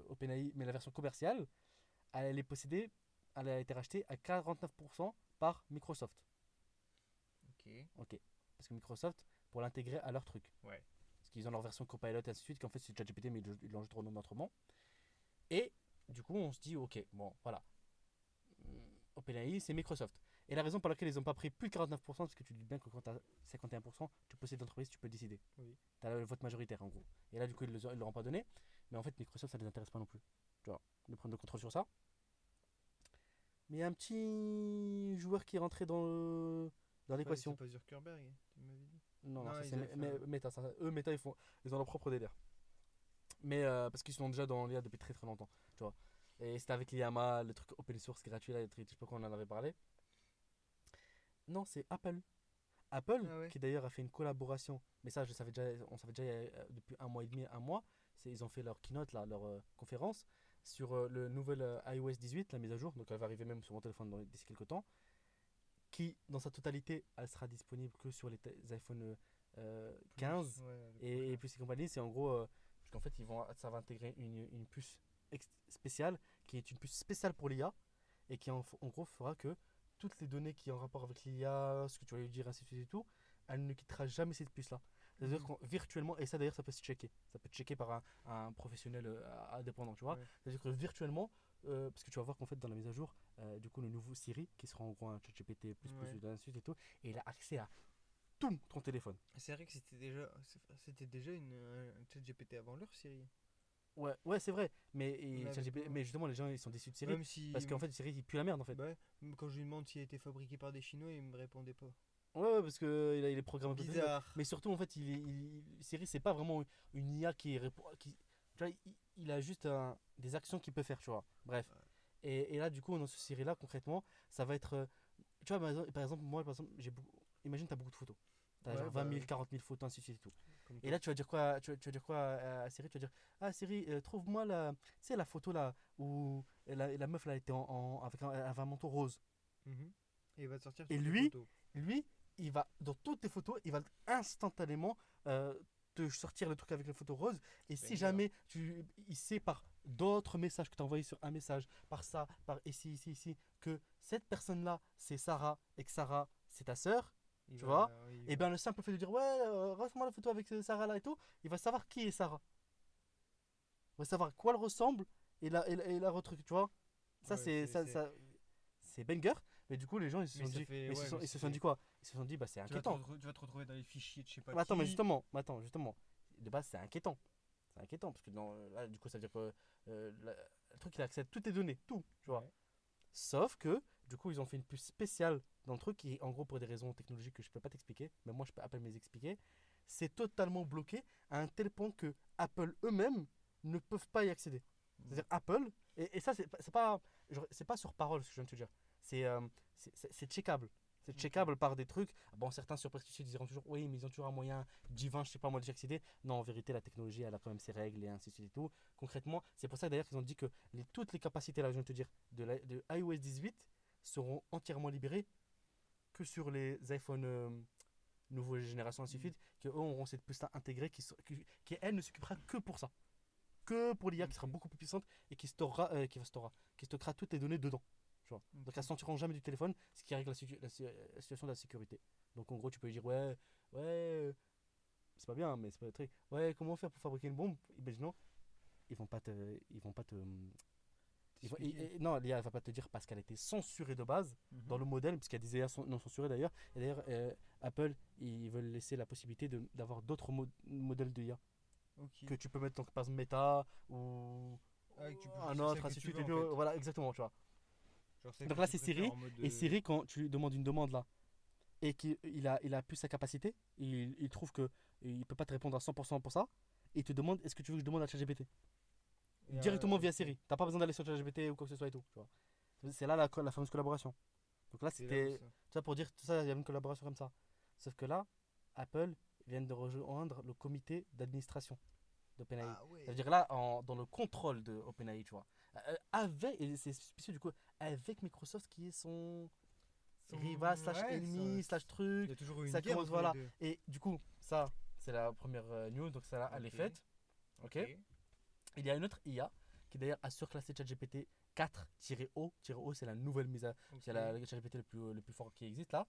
OpenAI, mais la version commerciale, elle est possédée, elle a été rachetée à 49% par Microsoft. Ok. Ok. Parce que Microsoft, pour l'intégrer à leur truc. Ouais. Parce qu'ils ont leur version Copilot et ainsi de suite, qu'en fait c'est ChatGPT, mais ils l'ont juste renommé autrement. Et du coup, on se dit, ok, bon, voilà. OpenAI, c'est Microsoft. Et la raison pour laquelle ils n'ont pas pris plus de 49%, parce que tu dis bien que quand tu as 51%, tu possèdes l'entreprise, tu peux décider. Oui. Tu as le vote majoritaire, en gros. Et là, du coup, ils ne l'auront pas donné. Mais en fait, Microsoft, ça ne les intéresse pas non plus. Tu vois, de prendre le contrôle sur ça. Mais il y a un petit joueur qui est rentré dans C'est l'équation. pas Zuckerberg, tu m'avais dit. Non, non, Non, ça ils c'est avaient fait un- Meta. Eux, Meta, ils ont leur propre délire. Mais parce qu'ils sont déjà dans l'IA depuis très très longtemps. Tu vois. Et c'était avec l'IAMA, le truc open source gratuit, là, je sais pas quand on en avait parlé. Non, c'est Apple. Apple, Ah ouais. qui d'ailleurs a fait une collaboration, mais ça, on savait déjà depuis un mois et demi, un mois. Ils ont fait leur keynote, là, leur conférence, sur le nouvel iOS 18, la mise à jour. Donc elle va arriver même sur mon téléphone d'ici quelques temps. Qui, dans sa totalité, elle sera disponible que sur les iPhone Plus. 15 Ouais, le et prochain. plus et compagnie. C'est en gros, parce qu'en fait, ça va intégrer une puce spéciale, qui est une puce spéciale pour l'IA, et qui en gros fera que toutes les données qui ont rapport avec l'IA, ce que tu vas lui dire, ainsi de suite et tout, elle ne quittera jamais cette puce-là. C'est-à-dire Mhm. virtuellement, et ça d'ailleurs ça peut se checker, ça peut être checké par un professionnel indépendant, tu vois. Ouais. C'est-à-dire que virtuellement, parce que tu vas voir qu'en fait dans la mise à jour, du coup le nouveau Siri, qui sera en gros un ChatGPT Ouais. ainsi de suite et tout, et il a accès à tout ton téléphone. C'est vrai que c'était déjà un chat GPT avant l'heure, Siri. Ouais, ouais c'est vrai, On l'avait pas. Mais justement les gens ils sont déçus de Siri, Même si, parce qu'en fait Siri il pue la merde en fait. bah, même quand je lui demande s'il a été fabriqué par des Chinois, il me répondait pas. Ouais, ouais, parce que il est programmé un peu plus. Bizarre. Mais surtout, en fait, Siri, c'est pas vraiment une IA qui tu vois, il a juste des actions qu'il peut faire, tu vois. Bref. Ouais. Et là, du coup, dans ce Siri-là, concrètement, ça va être. Tu vois, par exemple, moi, par exemple, imagine, tu as beaucoup de photos. Tu as Ouais, genre 20 bah 000, oui, 40 000 photos, ainsi de suite et tout. comme Et toi. là, tu vas dire quoi, tu vas dire quoi à Siri? Tu vas dire, ah, Siri, trouve-moi tu sais, la photo là où la meuf là était avec un manteau rose. Mhm. Et il va te sortir Et toutes les photos. lui, il va, dans toutes tes photos, il va instantanément euh, te sortir le truc avec les photos roses. Et si Banger. jamais il sait par d'autres messages que tu as envoyés sur un message, par ça, par ici, que cette personne-là, c'est Sarah, et que Sarah, c'est ta sœur, Il tu va, vois, oui, il et va. bien le simple fait de dire, ouais, reste-moi la photo avec Sarah là et tout, il va savoir qui est Sarah. Il va savoir à quoi elle ressemble et la retruc, tu vois. Ça, Ouais, c'est banger. Mais du coup, les gens, ils se Mais sont ça dit, fait. mais Ouais, mais ils ça se sont dit fait. quoi? Ils se sont dit, bah, c'est inquiétant. Tu vas te retrouver dans les fichiers de je sais pas Mais attends, qui. justement. De base, c'est inquiétant. C'est inquiétant parce que là, du coup, ça veut dire que le truc, il accède à toutes tes données, tout, tu vois. Ouais. Sauf que, du coup, ils ont fait une puce spéciale dans le truc qui, en gros, pour des raisons technologiques que je peux pas t'expliquer, mais moi, je peux à peine me les expliquer, c'est totalement bloqué à un tel point que Apple eux-mêmes ne peuvent pas y accéder. Mm. C'est-à-dire Apple, et ça, c'est pas sur parole ce que je viens de te dire. C'est c'est checkable. C'est Ok. checkable par des trucs. Bon, certains sur Prestige diront toujours, oui, mais ils ont toujours un moyen divin, je sais pas moi, d'y accéder. Non, en vérité, la technologie, elle a quand même ses règles et ainsi de suite et tout. Concrètement, c'est pour ça d'ailleurs qu'ils ont dit que toutes les capacités, là, je viens de te dire, de iOS 18 seront entièrement libérées que sur les iPhone nouvelle génération, ainsi de Mm. suite, que eux auront cette puce intégrée qui, elle, ne s'occupera que pour ça. Que pour l'IA qui sera Ok. beaucoup plus puissante et qui stockera toutes les données dedans. Tu vois. Donc elles Ok. ne sentiront jamais du téléphone, ce qui règle la situation de la sécurité. Donc en gros, tu peux lui dire, ouais, c'est pas bien, mais c'est pas le truc. Ouais, comment faire pour fabriquer une bombe? Imaginons, ils vont pas te, T'expliquer. non, l'IA va pas te dire parce qu'elle a été censurée de base dans Mhm. le modèle, puisqu'il y a des IA non censurées d'ailleurs. Et d'ailleurs, Apple, ils veulent laisser la possibilité d'avoir d'autres modèles de IA Ok. que tu peux mettre, donc, par exemple, Meta ou Ah, que tu peux un choisir celle autre, que ainsi de tu suite. veux Et en tout. fait. Voilà, exactement, tu vois. Genre celle Donc que là, tu c'est préfères Siri. en mode. Et Siri, quand tu lui demandes une demande là, et qu'il a plus sa capacité, il trouve que il peut pas te répondre à 100% pour ça, et il te demande est-ce que tu veux que je demande à ChatGPT directement via Ok. Siri. T'as pas besoin d'aller sur ChatGPT ou quoi que ce soit et tout. Tu vois. C'est là la fameuse collaboration. Donc là, C'est là où c'était. ça. Ça pour dire tout ça, il y avait une collaboration comme ça. Sauf que là, Apple viennent de rejoindre le comité d'administration d'OpenAI. Ah ouais. Ça veut dire là, dans le contrôle de OpenAI, tu vois. Avec, et c'est spécial du coup, avec Microsoft qui est son rival, slash Ouais, ennemi, slash il truc. y a toujours eu Ça une guerre commence, entre voilà. les deux. Et du coup, ça, c'est la première news, donc ça, elle est Ok. faite. Ok. Il y a une autre IA qui d'ailleurs a surclassé ChatGPT 4-O. O, c'est la nouvelle mise à. C'est le ChatGPT le plus fort qui existe là.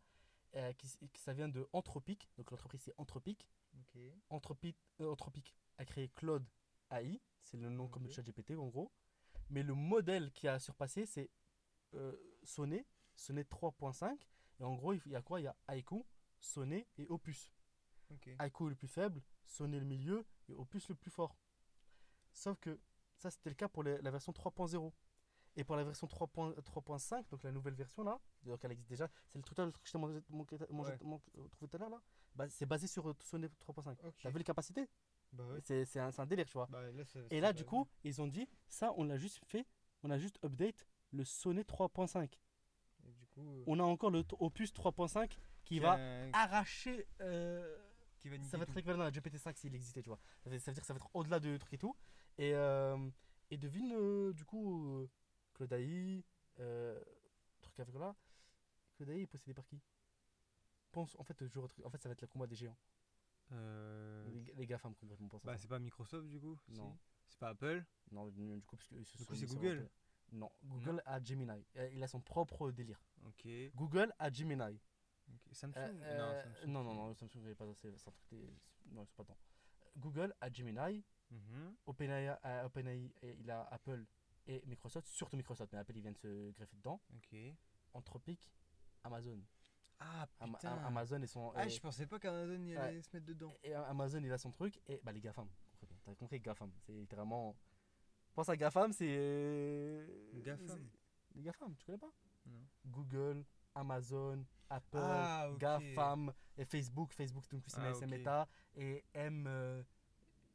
Ça vient de Anthropic. Donc l'entreprise c'est Anthropic. Ok. Anthropic a créé Claude AI. C'est le nom comme le Ok. ChatGPT en gros. Mais le modèle qui a surpassé c'est euh, Sonnet. Sonnet 3.5. Et en gros, il y a quoi? Il y a Haiku, Sonnet et Opus. Ok. Haiku est le plus faible, Sonnet le milieu et Opus le plus fort. Sauf que ça, c'était le cas pour la version 3.0. Et pour la version 3.5, donc la nouvelle version là, donc elle existe déjà, c'est le truc que je t'ai Ouais. trouvé tout à l'heure là, bah, c'est basé sur Sonnet 3.5. Ok. T'as vu les capacités? Bah ouais. C'est un délire, tu vois. Bah là, ça, Et c'est là, pas du vu. coup, ils ont dit, ça, on l'a juste fait, on a juste update le Sonnet 3.5. Et du coup, On a encore le Opus 3.5 qui qui, va a- arracher. qui va Ça niquer va être tout. l'équivalent d'un GPT-5 s'il existait, tu vois. Ça veut dire que ça va être au-delà de trucs et tout. Et, devine, du coup, Claude AI, truc avec là. Claude AI est possédé par qui? Pense, en fait, en fait, ça va être le combat des géants. Euh, Les GAFAM, complètement, pense à Bah, ça. c'est pas Microsoft du coup. Si. Non, C'est pas Apple. non, du coup, parce qu'ils se Du sont coup, c'est mis sur Google. Non, Non. Google a Gemini. Il a son propre délire. Ok. Google a Gemini. Samsung. Non, Samsung. Non, Samsung n'est pas c'est un truc non, c'est pas tant. Google a Gemini, Mhm. OpenAI, il a Apple et Microsoft, surtout Microsoft, mais Apple ils viennent se greffer dedans. Ok. Anthropic, Amazon. Ah putain. Amazon et son Ah, je pensais pas qu'Amazon y ouais, allait se mettre dedans. et Amazon il a son truc et bah les GAFAM. T'as compris GAFAM, c'est littéralement. Pense à GAFAM, GAFAM. les GAFAM, tu connais pas? Non. Google, Amazon, Apple, Ah, ok. GAFAM et Facebook, donc Ah, c'est ok. Meta et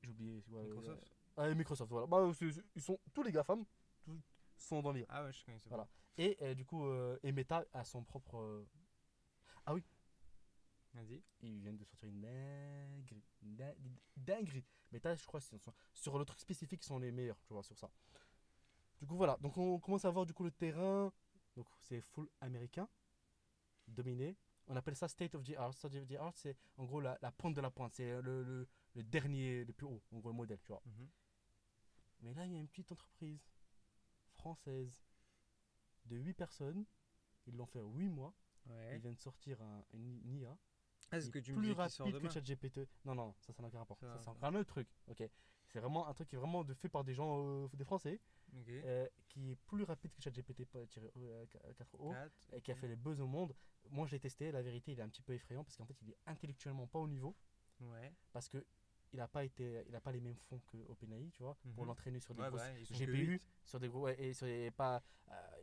j'ai oublié. Ouais, Microsoft. et Microsoft, voilà. Bah, ils sont tous les GAFAM tous sont dans l'IA. Ah ouais, je connaissais pas. Voilà. Et du coup, et Meta a son propre. Ah oui, Vas-y. ils viennent de sortir une dinguerie. Dinguerie. Meta, je crois, sur le truc spécifique, ils sont les meilleurs, tu vois, sur ça. Du coup, voilà. Donc, on commence à voir du coup le terrain. Donc, c'est full américain, dominé. On appelle ça state of the art. State of the art, c'est en gros la pointe de la pointe. C'est le dernier, le plus haut, en gros, le modèle, tu vois. Mhm. Mais là, il y a une petite entreprise française de 8 personnes. Ils l'ont fait en 8 mois. Ils Ouais. viennent de sortir une IA Ah, c'est qui ce est que tu me plus disais qui sort rapide que demain. ChatGPT. Non, non, ça n'a aucun rapport. Ça Ça, va, c'est ça encore un autre truc. Ok. C'est vraiment un truc qui est vraiment fait par des gens, des Français, Ok. qui est plus rapide que ChatGPT 4O 4. et qui a fait les buzz au monde. Moi, je l'ai testé. La vérité, il est un petit peu effrayant parce qu'en fait, il est intellectuellement pas au niveau Ouais. parce que il a pas les mêmes fonds que OpenAI, tu vois, pour Mhm. l'entraîner sur des Ouais, grosses bah, ils sont que GPU, 8. sur des gros, ouais, et sur des pas,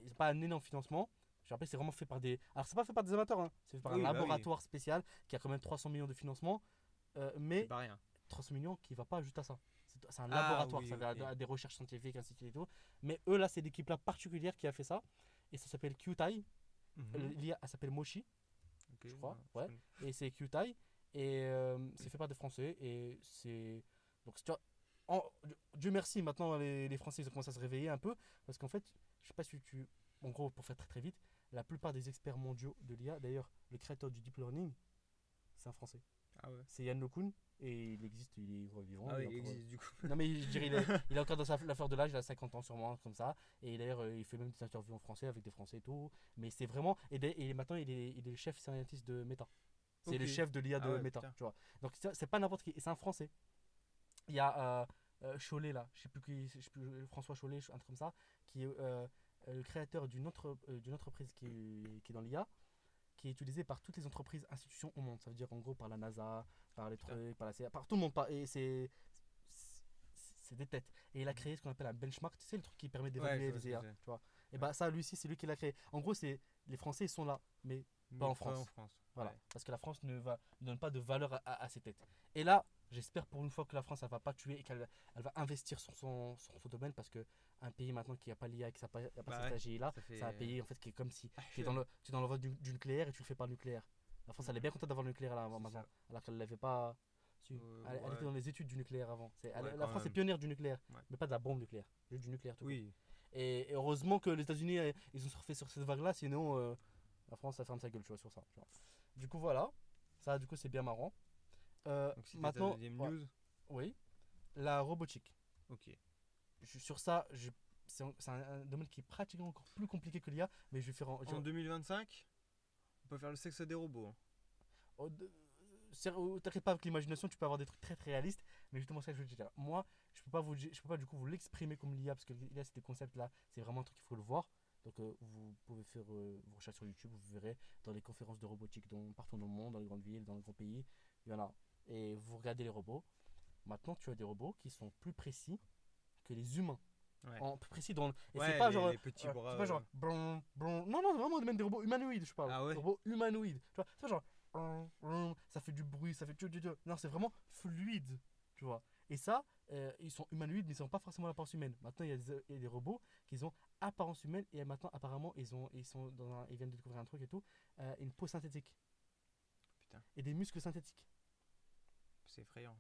ils n'ont pas un énorme financement. Je rappelle, c'est vraiment fait par des. Alors, c'est pas fait par des amateurs, hein. C'est fait par un Oui, bah oui. laboratoire spécial qui a quand même 300 millions de financement, C'est mais pas rien. 300 millions qui va pas juste à ça. C'est un Ah laboratoire, oui, ça va ok. à des recherches scientifiques, ainsi de suite et tout. Mais eux, là, c'est l'équipe là particulière qui a fait ça, et ça s'appelle QTI. Mhm. L'IA, elle s'appelle Moshi, Ok, je crois, non, je ouais. connais. Et c'est QTI, et c'est fait par des Français, et c'est. Donc, tu vois, Dieu merci, maintenant les Français ils ont commencé à se réveiller un peu, parce qu'en fait, je sais pas si tu. En gros, pour faire très très vite, la plupart des experts mondiaux de l'IA, d'ailleurs, le créateur du deep learning, c'est un Français. Ah ouais. C'est Yann LeCun, et il existe, il est revivant. Ah oui, Il est il encore, existe du coup. non, mais je dirais, il est encore dans la fleur de l'âge, il a 50 ans sûrement, comme ça. Et d'ailleurs, il fait même des interviews en français avec des Français et tout. Mais c'est vraiment. Et maintenant, il est le chef scientist de Meta. C'est Ok. le chef de l'IA Ah de ouais, Meta, putain. tu vois. Donc, c'est pas n'importe qui, et c'est un Français. Il y a Chollet là, je sais plus qui, je sais plus, François Chollet, un truc comme ça, qui est le créateur d'une entreprise qui est dans l'IA, qui est utilisée par toutes les entreprises, institutions au monde. Ça veut dire en gros par la NASA, par les Putain. trucs, par la CIA, par tout le monde. Et c'est des têtes. Et il a créé ce qu'on appelle un benchmark, tu sais, le truc qui permet Ouais, je d'évaluer vois ce les que IA, c'est. tu vois. Et Ouais. bah ça, lui aussi, c'est lui qui l'a créé. En gros, c'est les Français, ils sont là, mais pas Mais en pas en France. France. Voilà. Ouais. Parce que la France ne donne pas de valeur à ces têtes. Et là, j'espère pour une fois que la France, elle va pas tuer et qu'elle va investir sur son domaine parce que un pays maintenant qui n'a pas l'IA, qui n'a pas Bah cette ouais. AGI là, Ça fait. c'est un pays en fait qui est comme si tu es Jeune. tu es dans le vote du nucléaire et tu le fais par le nucléaire. La France, elle est bien contente d'avoir le nucléaire là, C'est maintenant, ça. alors qu'elle l'avait pas su. Elle était Ouais. dans les études du nucléaire avant. Ouais, La quand France est même. pionnière du nucléaire, Ouais. mais pas de la bombe nucléaire, juste du nucléaire tout court. Oui. Et heureusement que les États-Unis, ils ont surfé sur cette vague-là, sinon la France, ça ferme sa gueule, tu vois, sur ça. Tu vois. Du coup, voilà. Ça, du coup, c'est bien marrant. Donc c'était ta Maintenant, deuxième ouais, news. oui, la robotique. Ok. Sur ça, c'est un domaine qui est pratiquement encore plus compliqué que l'IA, mais je vais faire En 2025, on peut faire le sexe à des robots, hein. oh, t'inquiète pas avec l'imagination, tu peux avoir des trucs très très réalistes, mais justement, ça que je veux te dire. Moi, je peux pas du coup vous l'exprimer comme l'IA, parce que l'IA, c'est des concepts là, c'est vraiment un truc qu'il faut le voir. Donc, vous pouvez faire vos recherches sur YouTube, vous verrez dans les conférences de robotique partout dans le monde, dans les grandes villes, dans les grands pays, il y en a. Et vous regardez les robots. Maintenant, tu as des robots qui sont plus précis que les humains. Ouais. En plus précis dans. Et c'est Ouais, pas genre. les petits bras. C'est pas genre. Blon, blon. Non, non, vraiment, même des robots humanoïdes, je parle. Ah ouais. Des robots humanoïdes. Tu vois, c'est pas genre. Blon, blon, ça fait du bruit, ça fait. Non, c'est vraiment fluide. Tu vois. Et ça, ils sont humanoïdes, mais ils n'ont pas forcément l'apparence humaine. Maintenant, il y a des robots qui ont apparence humaine et maintenant, apparemment, ils viennent de découvrir un truc et tout. Une peau synthétique. Putain, Et des muscles synthétiques. c'est effrayant.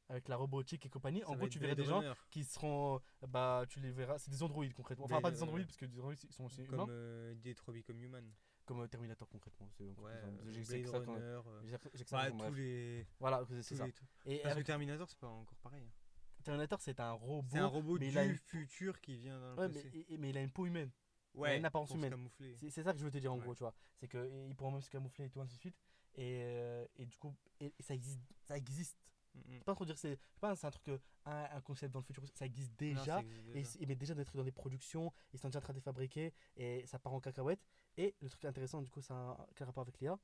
Avec la robotique et compagnie, Ça en va gros, être tu verrais des Blade gens Runner. qui seront, bah tu les verras, c'est des androïdes concrètement, enfin pas des androïdes parce que des androïdes ils sont aussi humains, Comme Detroit Become Human. comme Terminator concrètement, c'est encore Ouais, plus simple. J'ai Blade que ça qu'on- Runner. j'ai que ça, Bah, bref. tous les. Voilà, c'est Tous ça. les. Et Parce que avec Terminator, c'est pas encore pareil, hein. Terminator, c'est un C'est un robot, robot mais du il a une, futur qui vient dans le ouais, passé. mais il a une peau humaine, il a Ouais, une apparence pour se humaine. camoufler. C'est ça que je veux te dire en Ouais. gros, tu vois. C'est qu'ils pourront même se camoufler et tout ainsi de suite. Et du coup, et ça existe, ça existe. Je Mhm. sais pas trop dire que c'est pas c'est un truc un concept dans le futur, ça existe Non, déjà. ça existe Et déjà. ils mettent déjà des trucs dans des productions, ils sont déjà en train de les fabriquer et ça part en cacahuète. Et le truc intéressant, du coup, ça a quel rapport avec l'IA.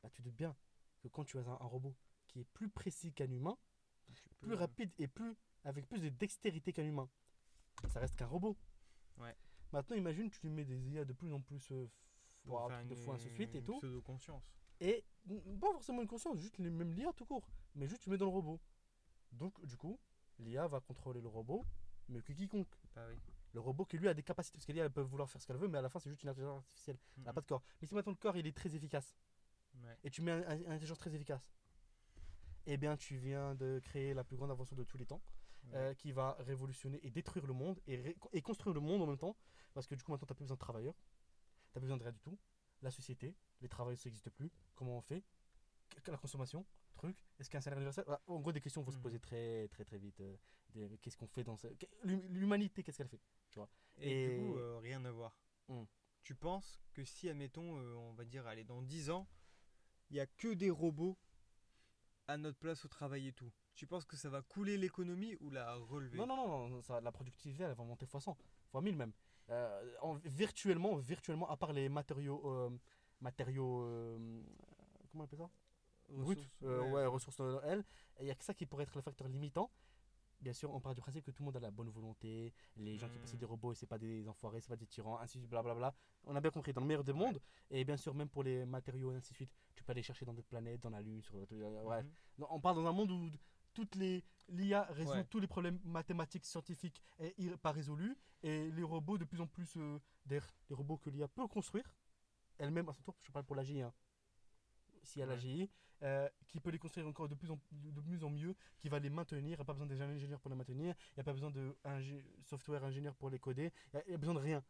Bah, tu te doutes bien que quand tu as un robot qui est plus précis qu'un humain, Tu plus peux. rapide et avec plus de dextérité qu'un humain, ça reste qu'un robot. Ouais. Maintenant, imagine, tu lui mets des IA de plus en plus Pour un faire truc de fou, ainsi de suite et une tout. pseudo-conscience. Et pas forcément une conscience, juste même l'IA tout court, mais juste tu mets dans le robot. Donc, du coup, l'IA va contrôler le robot, mieux que quiconque. Bah oui. Le robot qui lui a des capacités, parce que l'IA elle peut vouloir faire ce qu'elle veut, mais à la fin c'est juste une intelligence artificielle. Elle n'a Mhm. pas de corps. Mais si maintenant le corps il est très efficace, Ouais. et tu mets une intelligence très efficace, eh bien tu viens de créer la plus grande invention de tous les temps, Ouais. qui va révolutionner et détruire le monde, et construire le monde en même temps, parce que du coup maintenant tu n'as plus besoin de travailleurs, tu n'as plus besoin de rien du tout. La société, les travailleurs ça n'existe plus, comment on fait, la consommation, truc, est-ce qu'un salaire universel. Voilà, en gros, des questions vont se Mhm. poser très très très vite. Qu'est-ce qu'on fait dans l'humanité, qu'est-ce qu'elle fait, tu vois. Et du coup, Et rien à voir. Hmm. Tu penses que si, admettons, on va dire, allez, dans 10 ans, il n'y a que des robots à notre place au travail et tout, tu penses que ça va couler l'économie ou la relever? Non, non, non, non, ça, la productivité, elle va monter fois 100, fois 1000 même. Virtuellement, à part les matériaux comment on appelle ça, brut, Ressources, ouais, ressources elles, il n'y a que ça qui pourrait être le facteur limitant. Bien sûr, on part du principe que tout le monde a la bonne volonté, les gens qui possèdent des Hmm. robots, c'est pas des enfoirés, c'est pas des tyrans, ainsi de suite, blablabla. On a bien compris, dans le meilleur des Ouais. mondes, et bien sûr, même pour les matériaux, et ainsi de suite, tu peux aller chercher dans d'autres planètes, dans la Lune, ouais. Mhm. Non, on part dans un monde où l'IA résout Ouais. tous les problèmes mathématiques, scientifiques et pas résolus, et les robots de plus en plus, d'ailleurs, les robots que l'IA peut construire, elle-même à son tour, je parle pour la GI, hein, si elle a la Ouais. GI, qui peut les construire encore de mieux en mieux, qui va les maintenir. Il n'y a pas besoin des ingénieurs pour les maintenir, il n'y a pas besoin de software ingénieur pour les coder, il n'y a besoin de rien.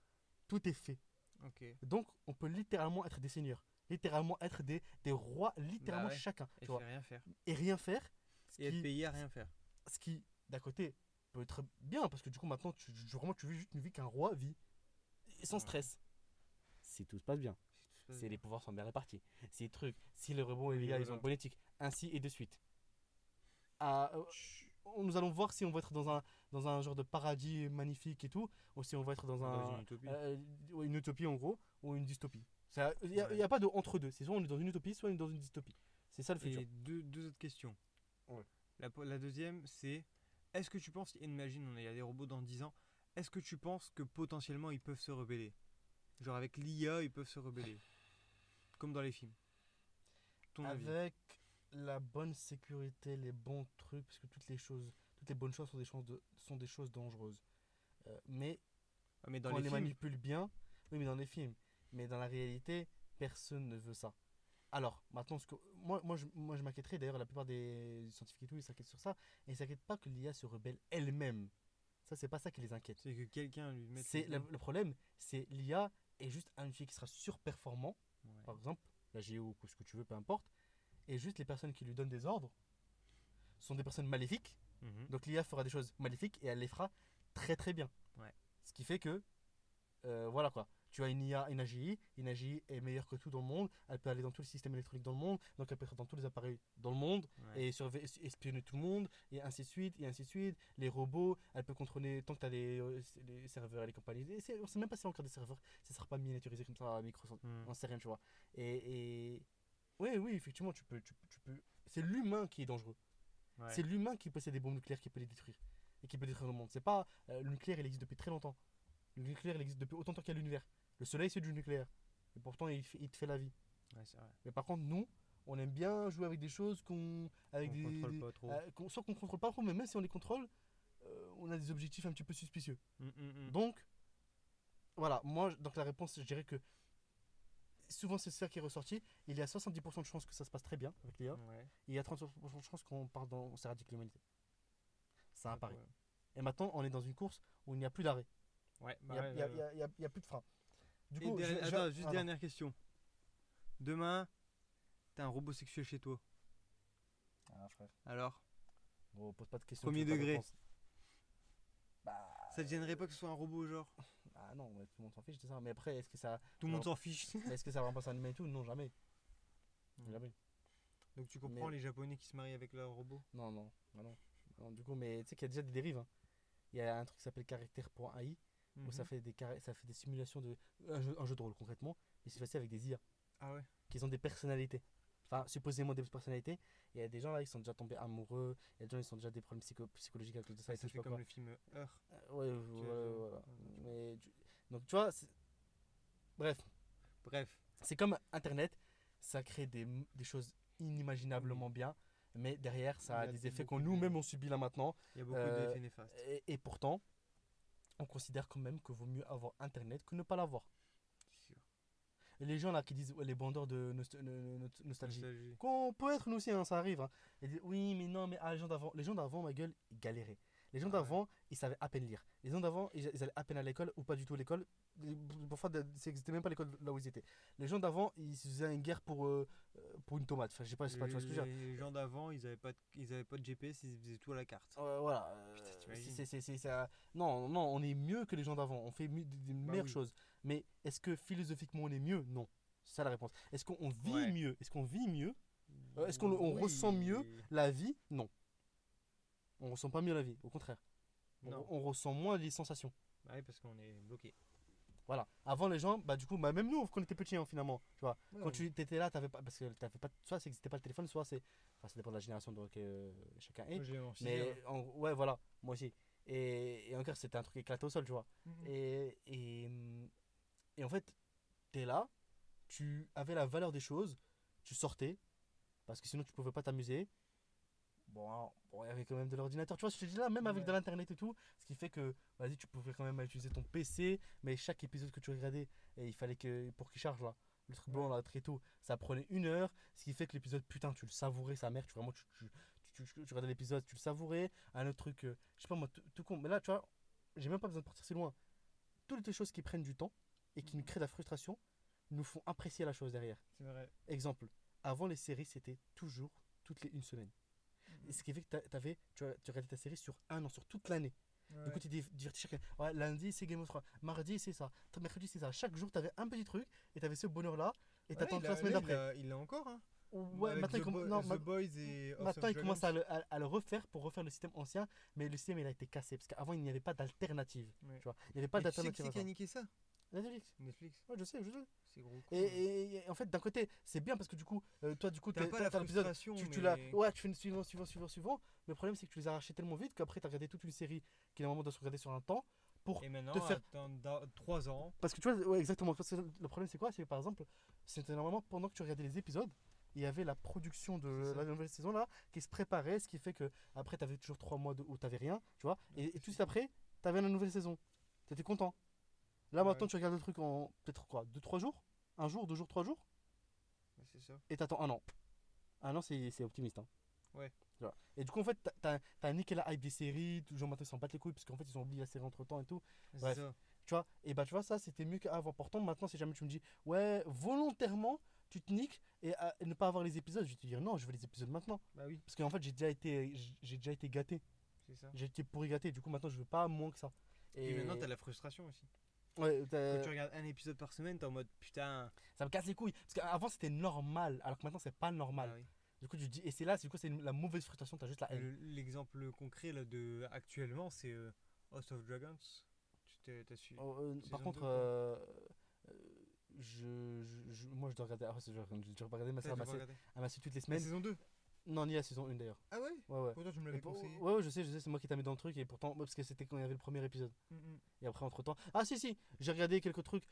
Tout est fait. Ok. Donc, on peut littéralement être des seigneurs, littéralement être des rois, Bah littéralement ouais. chacun, Et tu vois, fait rien faire. et rien faire. Ce Et être qui, payé à rien faire. ce qui d'un côté, peut être bien, parce que du coup, maintenant, vraiment, tu vis juste une vie qu'un roi vit, et sans Ouais. stress. Si tout se passe bien. Si tout se passe Si bien. les pouvoirs sont bien répartis, si les trucs, si les robots et Oui, l'IA ils ont voilà. une bonne éthique, ainsi et de suite. Ah, nous allons voir si on va être dans un genre de paradis magnifique et tout, ou si on va être Dans une utopie. une utopie en gros, ou une dystopie. Il n'y a, Ouais. y a pas de entre deux, c'est soit on est dans une utopie, soit on est dans une dystopie. C'est ça le futur. Et deux autres questions. Ouais. La deuxième, c'est est-ce que tu penses, imagine, il y a des robots dans 10 ans, est-ce que tu penses que potentiellement ils peuvent se rebeller? Genre avec l'IA, ils peuvent se rebeller. Comme dans les films. Ton avis? Avec la bonne sécurité, les bons trucs, parce que toutes les bonnes choses sont des choses dangereuses. Mais Ah, mais dans quand on les les films, manipule bien, oui, mais dans les films. Mais dans la réalité, personne ne veut ça. Alors, maintenant, moi, je m'inquiéterais. D'ailleurs, la plupart des scientifiques et tout, ils s'inquiètent sur ça. Et ils s'inquiètent pas que l'IA se rebelle elle-même. Ça, c'est pas ça qui les inquiète. C'est que quelqu'un lui mette C'est le problème, c'est l'IA est juste un outil qui sera surperformant. Par Ouais. exemple, la géo ou ce que tu veux, peu importe. Et juste les personnes qui lui donnent des ordres sont des personnes maléfiques. Mhm. Donc l'IA fera des choses maléfiques et elle les fera très très bien. Ouais. Ce qui fait que, voilà quoi. Tu as une IA, une AGI est meilleure que tout dans le monde, elle peut aller dans tous les systèmes électroniques dans le monde, donc elle peut être dans tous les appareils dans le monde, Ouais. et espionner tout le monde, et ainsi de suite, et ainsi de suite. Les robots, elle peut contrôler, tant que tu as les serveurs et les compagnies, on sait même pas si c'est encore des serveurs, ça sera pas miniaturisé comme ça à Microsoft, Mhm. on sait rien, tu vois. Et oui, oui, effectivement, tu peux. C'est l'humain qui est dangereux. Ouais. C'est l'humain qui possède des bombes nucléaires qui peut les détruire. Et qui peut détruire le monde. C'est pas. Le nucléaire, il existe depuis très longtemps. Le nucléaire, il existe depuis autant de temps qu'il y a l'univers. Le soleil, c'est du nucléaire. Et pourtant, il te fait la vie. Ouais, c'est vrai. Mais par contre, nous, on aime bien jouer avec des choses avec On contrôle pas trop. soit qu'on contrôle pas trop, mais même si on les contrôle, on a des objectifs un petit peu suspicieux. Donc, voilà. Moi, donc la réponse, je dirais que souvent, c'est ça qui est ressorti. Il y a 70% de chances que ça se passe très bien avec l'IA. Ouais. Et il y a 30% de chances on s'éradique l'humanité. Ça Pas apparaît. de problème. Et maintenant, on est dans une course où il n'y a plus d'arrêt. Ouais. Il Bah n'y a, ouais, il y a- ouais, il y ouais. a- il y a- il y a plus de frein. Du Et coup, attends, juste attends. dernière question. Demain, t'as un robot sexuel chez toi. Ah, frère. Alors, Gros, pose pas de questions. Premier tu veux pas de degré. réponse. Bah. ça te gênerait pas que ce soit un robot, genre Ah non, mais tout le monde s'en fiche de ça. Mais après, est-ce que ça. Tout le monde s'en fiche. Mais est-ce que ça va remplacer un humain et tout? Non, jamais. Mm. Jamais. Donc tu comprends Mais- les Japonais qui se marient avec leur robot. Non, non. Ah non. Non, du coup, mais tu sais qu'il y a déjà des dérives. Hein. Il y a un truc qui s'appelle caractère.ai où ça Mhm. fait ça fait des simulations de. Un jeu de rôle concrètement. Mais c'est facile avec des IA Ah ouais. qui ont des personnalités. Enfin, supposément des personnalités. Et il y a des gens là, ils sont déjà tombés amoureux. Il y a des gens, ils ont déjà des problèmes psychologiques à cause de ça. Ouais, Et tout, ça je sais fait pas comme quoi. le film Heure. Ouais, voilà. Donc, tu vois, bref, Bref. c'est comme Internet, ça crée des choses inimaginablement bien, mais derrière, ça Il a y a des effets beaucoup qu'on nous-mêmes on subit là maintenant. Il y a beaucoup Euh, d'effets néfastes. et pourtant, on considère quand même qu'il vaut mieux avoir Internet que ne pas l'avoir. C'est sûr. Et les gens là qui disent, ouais, les bandeurs de nostalgie, Nostalgie. qu'on peut être nous aussi, hein, ça arrive. Hein. Ils disent, oui, mais non, mais les gens d'avant, ma gueule, ils galéraient. Les gens Ah ouais. d'avant, ils savaient à peine lire. Les gens d'avant, ils allaient à peine à l'école ou pas du tout à l'école. Parfois, c'était même pas l'école là où ils étaient. Les gens d'avant, ils se faisaient une guerre pour une tomate. Enfin, je sais pas, tu vois ce que je veux dire. Les gens d'avant, ils avaient pas de GPS, ils faisaient tout à la carte. Voilà. Putain, t'imagines. Ça. Non, non, on est mieux que les gens d'avant. On fait des Bah meilleures oui. choses. Mais est-ce que philosophiquement on est mieux? Non. C'est ça la réponse. Est-ce qu'on vit Ouais. mieux? Est-ce qu'on vit mieux? Est-ce qu'on ressent mieux la vie? Non. On ressent pas mieux la vie, au contraire. Non. On ressent moins les sensations. Bah oui, parce qu'on est bloqué. Voilà. Avant les gens, bah du coup, bah, même nous, quand on était petits, hein, finalement, tu vois. Quand tu étais là, t'avais pas, parce que t'avais pas, soit ça n'existait pas le téléphone, soit c'est, enfin, ça dépend de la génération donc chacun est. Moi, j'ai mon Mais ouais, voilà, moi aussi. Et encore, c'était un truc éclaté au sol, tu vois. Mhm. Et en fait, t'es là, tu avais la valeur des choses, tu sortais, parce que sinon tu pouvais pas t'amuser. Bon, il y avait quand même de l'ordinateur, tu vois, je te dis là, même avec Ouais. de l'internet et tout, ce qui fait que, vas-y, tu pouvais quand même utiliser ton PC, mais chaque épisode que tu regardais, il fallait que, pour qu'il charge là, le truc blanc là, très tôt, ça prenait 1 heure, ce qui fait que l'épisode, putain, tu le savourais, sa mère, tu regardais l'épisode, tu le savourais. Un autre truc, je sais pas moi, tout con, mais là, tu vois, j'ai même pas besoin de partir si loin. Toutes les choses qui prennent du temps et qui nous créent de la frustration nous font apprécier la chose derrière. C'est vrai. Exemple, avant les séries, c'était toujours toutes les 1 semaine. Et ce qui fait que tu regardais ta série sur 1 an, sur toute l'année. Du coup, tu étais diverti chaque année. Ouais, lundi, c'est Game of Thrones. Mardi, c'est ça. Mercredi, c'est ça. Chaque jour, tu avais un petit truc et tu avais ce bonheur-là. Et tu attends la semaine d'après. Il l'a encore, hein. Ouais, Avec maintenant, The Boys et House maintenant of il commence Dragons. à le refaire pour refaire le système ancien. Mais le système, il a été cassé. Parce qu'avant, il n'y avait pas d'alternative. Ouais. Tu vois, il n'y avait pas Mais tu sais d'alternative. qui à c'est qui a ça. niqué ça? Netflix. Netflix. Ouais, je sais. C'est gros. con. Et en fait, d'un côté, c'est bien parce que du coup, toi, du coup, T'as pas la t'as l'épisode. frustration, Tu mais... l'as. Ouais, tu fais suivant. Mais le problème, c'est que tu les as arrachés tellement vite qu'après, tu as regardé toute une série qui, normalement, doit se regarder sur un temps. Pour Et maintenant, te faire. attends 3 ans. Parce que tu vois, ouais, exactement. Parce que le problème, c'est quoi? C'est que par exemple, c'était normalement pendant que tu regardais les épisodes, il y avait la production de C'est ça. la nouvelle saison là qui se préparait, ce qui fait que après, tu avais toujours 3 mois où tu n'avais rien, tu vois. Et tout de suite après, tu avais la nouvelle saison. Tu étais content. Là, Ouais. maintenant, tu regardes le truc en peut-être quoi? 2-3 jours? 1 jour, 2 jours, 3 jours? c'est ça. et t'attends un an. Un an, c'est optimiste. Hein. Ouais. Tu vois. Et du coup, en fait, t'as niqué la hype des séries, toujours maintenant ils s'en battent les couilles, parce qu'en fait, ils ont oublié la série entre temps et tout. C'est Bref. ça. Tu vois, et bah, tu vois, ça, c'était mieux qu'avant. Pourtant, maintenant, si jamais tu me dis, ouais, volontairement, tu te niques et ne pas avoir les épisodes, je vais te dire, non, je veux les épisodes maintenant. Bah oui, Parce qu'en fait, j'ai déjà été gâté. c'est ça. J'ai été pourri gâté. Du coup, maintenant, je veux pas moins que ça. Et maintenant, t'as la frustration aussi. Ouais, Quand tu regardes un épisode par semaine, t'es en mode putain. ça me casse les couilles. Parce qu'avant, c'était normal, alors que maintenant, c'est pas normal. Bah oui. Du coup, tu te dis, et c'est là, du coup, c'est la mauvaise frustration, t'as juste la haine. L'exemple concret là, de actuellement, c'est House of Dragons. T'as su. Par Saison contre, 2, quoi. moi, je dois regarder. Je dois regarder, ma T'as soeur pas elle regardé m'a suivi toutes les La semaines. saison 2. Non, ni la saison 1 d'ailleurs. Ah ouais. Ouais, ouais. Pourtant, tu me Et l'avais conseillé. ouais, ouais, je sais, c'est moi qui t'ai mis dans le truc. Et pourtant, parce que c'était quand il y avait le premier épisode. Et après, entre temps. Ah, si, j'ai regardé quelques trucs.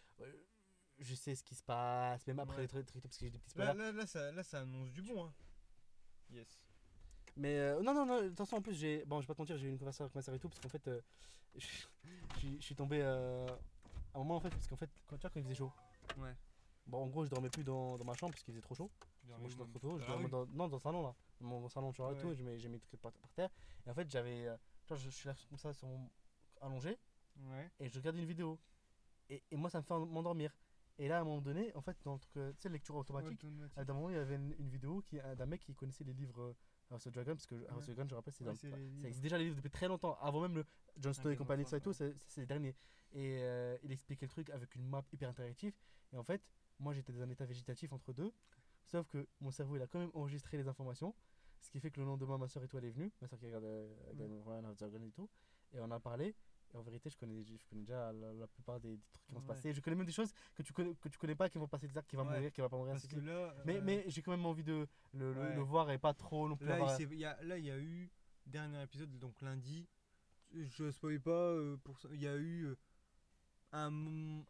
Je sais ce qui se passe, même après Ouais. les trucs, parce que j'ai des petits Là, spoilers. là, ça annonce du bon. Hein. Yes. Mais non, attention, en plus, bon, je vais pas te mentir, j'ai eu une conversation avec ma sœur et tout, parce qu'en fait, je, je suis tombé à un moment, en fait, parce qu'en fait, quand, tu vois, quand il faisait chaud, Ouais. bon, en gros, je dormais plus dans ma chambre parce qu'il faisait trop chaud. Moi, je dors trop tôt, je dormais dans le salon, là, dans mon salon, tu vois, et Ouais. tout, et j'ai mis des trucs par terre. Et en fait, j'avais, tu vois, je suis là comme ça, allongé, Ouais. et je regarde une vidéo. Et moi, ça me fait m'endormir. Et là, à un moment donné, en fait, dans le truc, tu sais, lecture automatique, à un moment, il y avait une vidéo d'un mec qui connaissait les livres House of Dragon, parce que House of Dragon, je rappelle, c'est Ouais, c'est les ça livres. existe déjà les livres depuis très longtemps, avant même le Jon Snow et Game of compagnie, tout ça et tout, Thrones, c'est les derniers. Et il expliquait le truc avec une map hyper interactive. Et en fait, moi, j'étais dans un état végétatif entre deux, sauf que mon cerveau, il a quand même enregistré les informations, ce qui fait que le lendemain, ma soeur et tout, elle est venue, ma soeur qui regarde Game of Thrones, House of Dragon et tout, et on a parlé. Et en vérité, je connais déjà la plupart des trucs qui vont se Ouais. passer. Je connais même des choses que tu connais pas qui vont passer, qui va Ouais. mourir, qui va pas mourir. Parce ainsi que de suite. là. Mais j'ai quand même envie de Ouais. le voir et pas trop non plus Là, avoir. là, il y a eu. Dernier épisode, donc lundi. Je spoil pas pour ça. Il y a eu un,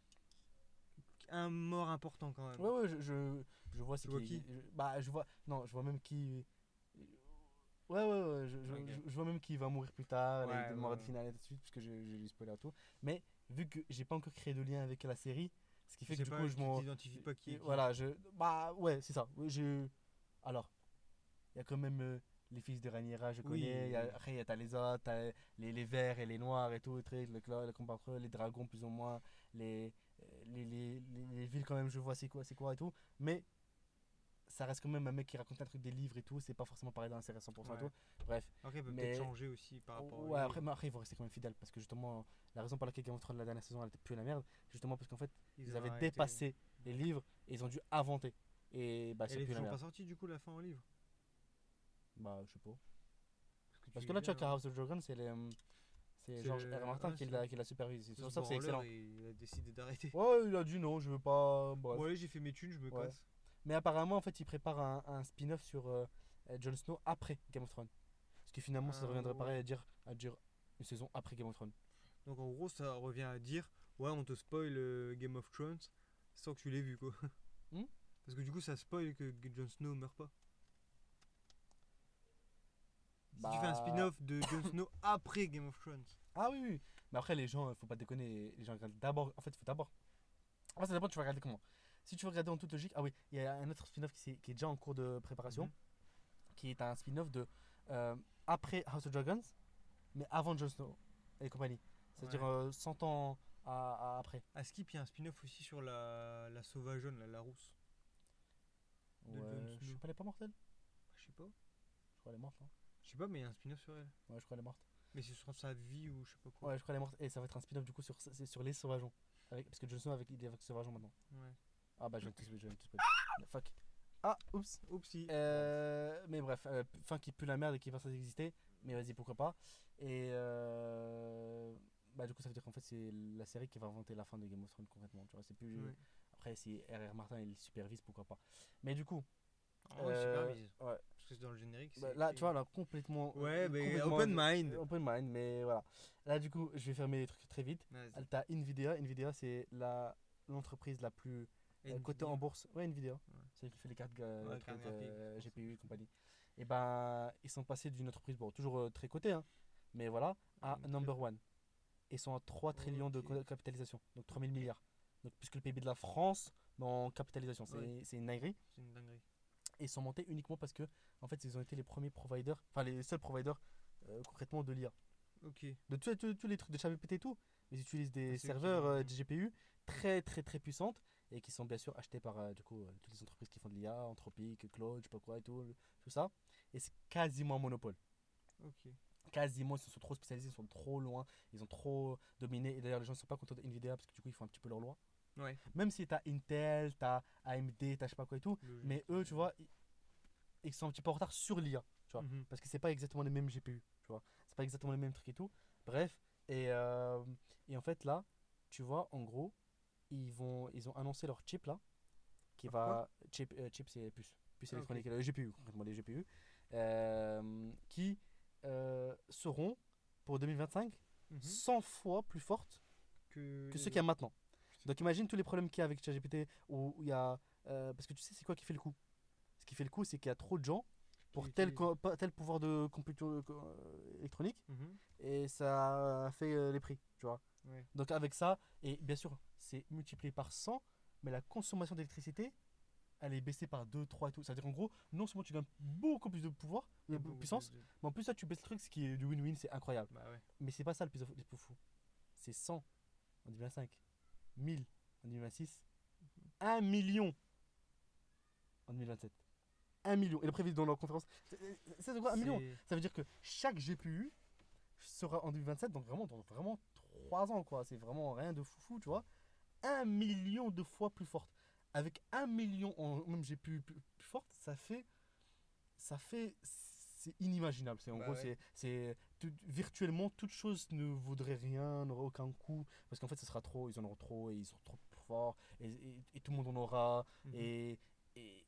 un mort important quand même. Ouais, ouais, je vois Tu vois qui bah, je vois. Non, je vois même qui. Ouais, Ok. je vois même qui va mourir plus tard, Ouais, les ouais, morts ouais. de finale et tout de suite, parce que j'ai lu spoiler et tout. Mais vu que j'ai pas encore créé de lien avec la série, ce qui Tu fait que sais du pas, coup, tu t'identifies pas qui est qui. Voilà, bah, ouais, c'est ça. Alors, il y a quand même les fils de Rhaenyra, je Oui, connais. oui. Après, t'as les autres, t'as les verts et les noirs et tout, le combat entre eux, les dragons plus ou moins, les villes quand même, je vois c'est quoi et tout. Mais ça reste quand même un mec qui raconte un truc des livres et tout, c'est pas forcément pareil dans la série à 100% et Ouais. tout. Bref, Après, il peut mais peut-être changer aussi par rapport au ouais, livre. après, ils vont rester quand même fidèles parce que justement, la raison pour laquelle Game of Thrones la dernière saison elle était plus la merde, c'est justement parce qu'en fait, ils ont avaient arrêté. dépassé les livres et ils ont dû inventer. Et bah, c'est Elle est plus la toujours pas merde. sortie du coup la fin au livre. Bah, je sais pas. Parce tu que là, lis tu vois bien, que House of Dragon, c'est George R. Martin qui l'a supervisé. C'est Ce pour ça que c'est branleur, excellent. il a décidé d'arrêter. Ouais, il a dit non, je veux pas. Bref. Ouais, j'ai fait mes thunes, je me Ouais. casse. Mais apparemment, en fait, il prépare un spin-off sur Jon Snow après Game of Thrones. Ce qui finalement, ça Ah, reviendrait ouais. pareil à dire une saison après Game of Thrones. Donc en gros, ça revient à dire ouais, on te spoil Game of Thrones sans que tu l'aies vu quoi. Hmm. Parce que du coup, ça spoil que Jon Snow meurt pas. Si tu fais un Bah. spin-off de Jon Snow après Game of Thrones. Ah oui, oui. Mais après, les gens, faut pas déconner. Les gens regardent d'abord. En fait, il faut d'abord. Ah, ça dépend, tu vas regarder comment. Si tu veux regarder en toute logique, ah oui, il y a un autre spin-off qui est déjà en cours de préparation, Mhm. qui est un spin-off de après House of Dragons, mais avant Jon Snow et compagnie. C'est-à-dire Ouais. 100 ans après. À Skip, il y a un spin-off aussi sur la sauvageonne, la rousse. De Jon Ouais, je Snow. sais pas, elle est pas morte elle. Je sais pas. Je crois qu'elle est morte. Hein. Je sais pas, mais il y a un spin-off sur elle. Ouais, je crois qu'elle est morte. Mais c'est sur sa vie ou je sais pas quoi. Ouais, je crois qu'elle est morte. Et ça va être un spin-off du coup sur les sauvageons. Parce que Jon Snow il est avec sauvageons maintenant. Ouais. Ah bah, je viens de tout spoiler. Fuck. Ah, oups. Oupsie. Mais bref, fin qui pue la merde et qui va sans exister. Mais vas-y, pourquoi pas. Et bah, du coup, ça veut dire qu'en fait, c'est la série qui va inventer la fin de Game of Thrones concrètement. Tu vois, c'est plus. Ouais. Après, si R.R. Martin il supervise, pourquoi pas. Mais du coup. Ah ouais, supervise. Ouais. Parce que c'est dans le générique. Bah, c'est là, écrit. tu vois, là, complètement. Ouais, mais complètement- open mind. Open mind, mais voilà. Là, du coup, je vais fermer les trucs très vite. Vas-y. T'as Nvidia. Nvidia, c'est l'entreprise la plus cotée en bourse. Ouais, Nvidia. Celle qui fait les cartes, Ouais, cartes, cartes graphiques, GPU et compagnie. Et ben, ils sont passés d'une entreprise, bon, toujours très cotée, hein, mais voilà, à Une number one. Ils sont à 3 trillions de Ok. capitalisation, donc 3000 milliards. Donc, puisque le PIB de la France, en capitalisation, Ouais. c'est une dinguerie. C'est une dinguerie. Et ils sont montés uniquement parce que, en fait, ils ont été les premiers providers, enfin, les seuls providers concrètement de l'IA. Ok. De tous les trucs de ChatGPT et tout, ils utilisent Ah, des c'est eux qui serveurs vendent. de GPU très, très, très puissantes et qui sont bien sûr achetés par du coup, toutes les entreprises qui font de l'IA, Anthropic, Claude, je sais pas quoi et tout ça. Et c'est quasiment un monopole. Ok. Quasiment, ils se sont trop spécialisés, ils sont trop loin, ils ont trop dominé. Et d'ailleurs, les gens ne sont pas contents d'NVIDIA parce que du coup, ils font un petit peu leur loi. Ouais. Même si t'as Intel, t'as AMD, t'as je sais pas quoi et tout, Logique. mais eux, tu vois, ils sont un petit peu en retard sur l'IA, tu vois, Mhm. parce que c'est pas exactement les mêmes GPU, tu vois, c'est pas exactement les mêmes trucs et tout. Bref, et en fait, là, tu vois, en gros, ils ont annoncé leur chip là, qui Alors quoi? va. Chip c'est puce Ah, ok. électronique, GPU, concrètement, les GPU, qui seront pour 2025 Mhm. 100 fois plus fortes Que que ceux les qu'il y a autres. maintenant. Donc imagine tous les problèmes qu'il y a avec ChatGPT où il y a. Parce que tu sais, c'est quoi qui fait le coup? Ce qui fait le coup, c'est qu'il y a trop de gens Qui pour l'utilisent. tel pouvoir de computer électronique Mhm. et ça fait les prix, tu vois. Ouais. Donc avec ça, et bien sûr, c'est multiplié par 100, mais la consommation d'électricité, elle est baissée par 2 3 et tout. C'est-à-dire qu'en gros, non seulement tu gagnes beaucoup plus de pouvoir, Et de beaucoup plus puissance, de. mais en plus, là, tu baisses le truc, ce qui est du win-win, c'est incroyable. Bah ouais. Mais c'est pas ça le plus fou. C'est 100 en 2025, 1000 en 2026, 1 million en 2027. 1 million. Et le prévu dans leur conférence, c'est de quoi 1 million? C'est. Ça veut dire que chaque GPU sera en 2027, donc vraiment dans vraiment 3 ans, quoi. C'est vraiment rien de foufou, tu vois. 1 million de fois plus forte. Avec 1 million en même GPU plus forte, c'est inimaginable. En Bah gros, ouais. virtuellement, toute chose ne vaudrait rien, n'aurait aucun coût, parce qu'en fait, ce sera trop, ils en auront trop, et ils sont trop forts, et tout le monde en aura, Mhm. et, et,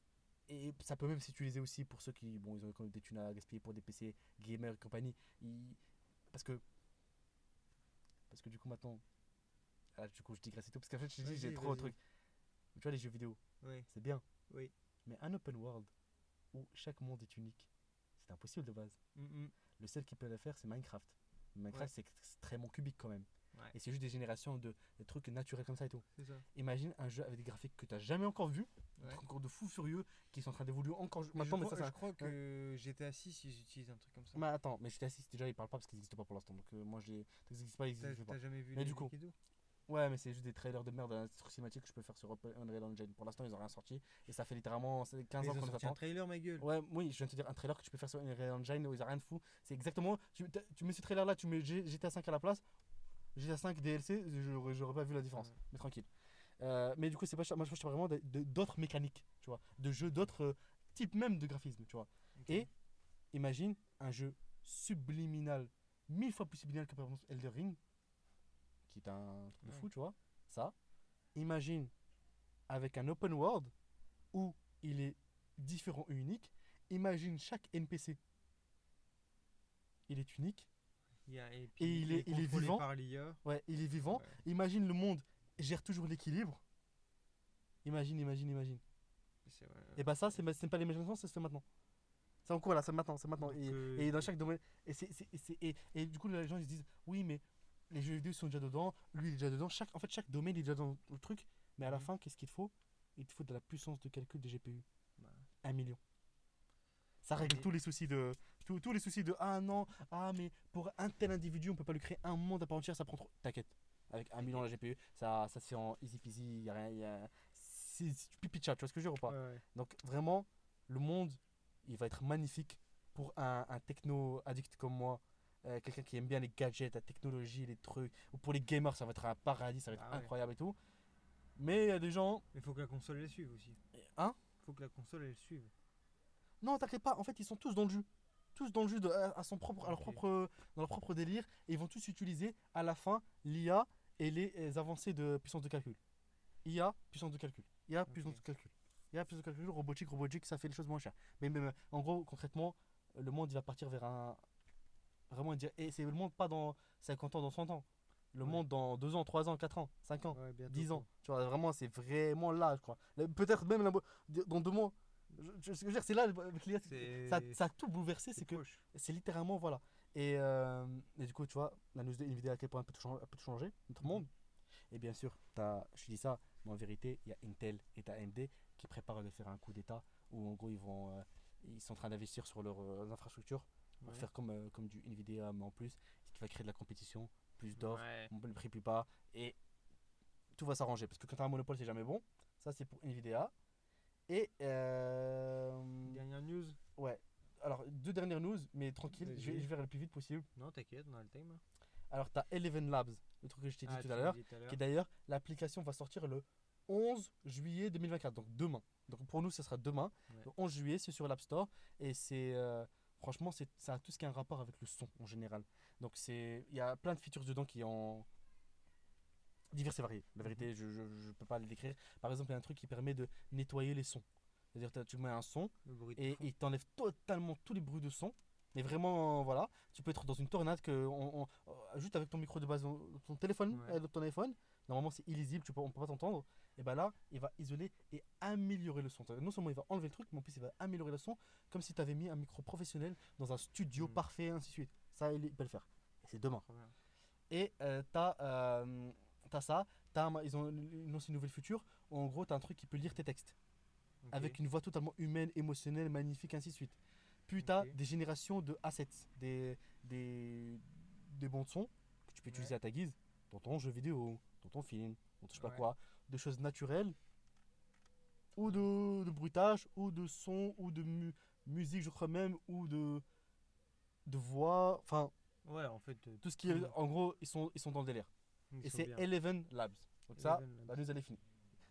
et ça peut même s'utiliser aussi pour ceux qui, bon, ils ont quand même des thunes à gaspiller pour des PC gamers et compagnie. Parce que, parce que du coup, maintenant, du coup, je digresse et tout, parce qu'en fait, je dis, j'ai Vas-y, trop de vas-y. trucs. Tu vois, les jeux vidéo, Oui. c'est bien, Oui. mais un open world où chaque monde est unique, c'est impossible de base. Mhm. Le seul qui peut le faire, c'est Minecraft. Ouais. Minecraft, c'est extrêmement cubique quand même. Ouais. Et c'est juste des générations de trucs naturels comme ça et tout. C'est ça. Imagine un jeu avec des graphiques que tu n'as jamais encore vu, des Ouais. trucs encore de fous furieux, qui sont en train d'évoluer encore Mais maintenant, mais ça, je ça. crois Hein. que GTA 6, ils utilisent un truc comme ça. Mais attends, mais GTA 6, déjà, il parle pas parce qu'il n'existe pas pour l'instant. Donc, moi, je les. Ça n'existe pas, il n'existe pas. T'as jamais vu Mais les du coup, leaks et tout? ouais, mais c'est juste des trailers de merde, un truc cinématique que je peux faire sur Unreal Engine. Pour l'instant, ils n'ont rien sorti. Et ça fait littéralement 15 Mais ans ils ont qu'on nous sorti un attend. trailer, ma gueule. Ouais, oui, je viens de te dire un trailer que tu peux faire sur Unreal Engine où ils n'ont rien de fou. C'est exactement. Tu mets ce trailer là, tu mets GTA 5 à la place. GTA 5 DLC, j'aurais pas vu la différence. Ouais. Mais tranquille. Mais du coup, c'est pas. Moi, je parle vraiment d'autres mécaniques, tu vois. De jeux, Ok. d'autres types même de graphisme, tu vois. Ok. Et imagine un jeu subliminal, 1000 fois plus subliminal que par exemple Elder Ring, qui est un truc de Ouais. fou, tu vois. Ça. Imagine avec un open world où il est différent et unique. Imagine chaque NPC, il est unique Et et puis il est il est contrôlé vivant. par l'IA. Ouais, il est vivant. Ouais. Imagine le monde gère toujours l'équilibre. Imagine. C'est vrai. Et bah ça, c'est pas l'imagination, ça se fait maintenant. C'est en cours là, c'est maintenant, c'est maintenant. Donc, Et dans chaque domaine. Et du coup, les gens ils se disent, oui, mais les jeux vidéo sont déjà dedans, lui il est déjà dedans. En fait, chaque domaine il est déjà dans le truc. Mais à la mhm. fin, qu'est-ce qu'il te faut? Il te faut de la puissance de calcul des GPU. Bah. 1 million. Ça règle Et tous les soucis de. Tous les soucis de ah non, ah mais pour un tel individu, on peut pas lui créer un monde à part entière, ça prend trop. T'inquiète. Avec 1 million la GPU, ça se fait en easy peasy, y a rien. C'est du pipi chat, tu vois ce que je veux dire ou ouais, pas? ouais. Donc vraiment, le monde, il va être magnifique pour un techno addict comme moi. Quelqu'un qui aime bien les gadgets, la technologie, les trucs. Ou pour les gamers, ça va être un paradis, ça va être Bah ouais. incroyable et tout. Mais il y a des gens. Mais faut que la console elle suive aussi. Hein? Faut que la console elle suive. Non, t'inquiète pas, en fait, ils sont tous dans le jus. Tous dans le jus à son propre, Ok. dans leur propre délire. Et ils vont tous utiliser à la fin l'IA et les avancées de puissance de calcul. IA, puissance de calcul. IA, puissance Ok. de calcul. IA, puissance de calcul, robotique, ça fait les choses moins chères. Mais en gros, concrètement, le monde il va partir vers un. Vraiment, et c'est le monde pas dans 50 ans, dans 100 ans. Le Ouais. monde dans 2 ans, 3 ans, 4 ans, 5 ans, Ouais, bientôt 10 quoi. ans. Tu vois, vraiment, c'est vraiment là, je crois. Peut-être même dans 2 mois. Ce que je veux dire, c'est là, avec l'IA, ça a tout bouleversé. C'est C'est que proche. c'est littéralement, voilà. Et du coup, tu vois, la news de Nvidia à quel point elle peut tout changer, notre monde. Mhm. Et bien sûr, je dis ça, mais en vérité, il y a Intel et t'as AMD qui préparent de faire un coup d'État où en gros ils sont en train d'investir sur leurs infrastructures pour Ouais. faire comme du Nvidia mais en plus, ce qui va créer de la compétition, plus d'offres, Ouais. le prix plus bas et tout va s'arranger parce que quand tu as un monopole, c'est jamais bon. Ça, c'est pour Nvidia. Et Dernière news. ouais. Alors, deux dernières news, mais tranquille, je Vas-y. vais faire le plus vite possible. Non, t'inquiète, on a le time. Alors, tu as Eleven Labs, le truc que je t'ai dit Ah, tout tu à m'as l'heure, dit tout à qui est l'heure. d'ailleurs, l'application va sortir le 11 juillet 2024, donc demain. Donc pour nous, ce sera demain. Ouais. Le 11 juillet, c'est sur l'App Store. Et franchement, ça a tout ce qui a un rapport avec le son en général. Donc il y a plein de features dedans qui ont divers et variés. La vérité, je ne peux pas les décrire. Par exemple, il y a un truc qui permet de nettoyer les sons. C'est-à-dire, tu mets un son Le bruit de et fond. il t'enlève totalement tous les bruits de son. Mais vraiment, voilà, tu peux être dans une tornade juste avec ton micro de base, ton téléphone, Ouais. ton iPhone. Normalement, c'est illisible, on peut pas t'entendre. Et ben là, il va isoler et améliorer le son. Non seulement il va enlever le truc, mais en plus il va améliorer le son, comme si tu avais mis un micro professionnel dans un studio Hmm. parfait, ainsi de suite. Ça, il peut le faire. Et c'est demain. Trop bien. Et t'as ça, ils ont lancé une nouvelle feature où en gros, t'as un truc qui peut lire tes textes Ok. avec une voix totalement humaine, émotionnelle, magnifique, ainsi de suite. Puis tu as Ok. des générations de assets, des, des bons de son que tu peux Ouais. utiliser à ta guise dans ton jeu vidéo, dans ton film, dans je sais pas Ouais. quoi, de choses naturelles ou de bruitage ou de son ou de musique, je crois même, ou de voix, enfin Ouais, en fait, tout ce qui est, en gros, ils sont dans le délire. ils Et sont c'est bien. Eleven Labs. Donc ça, Eleven Labs. la news elle est finie.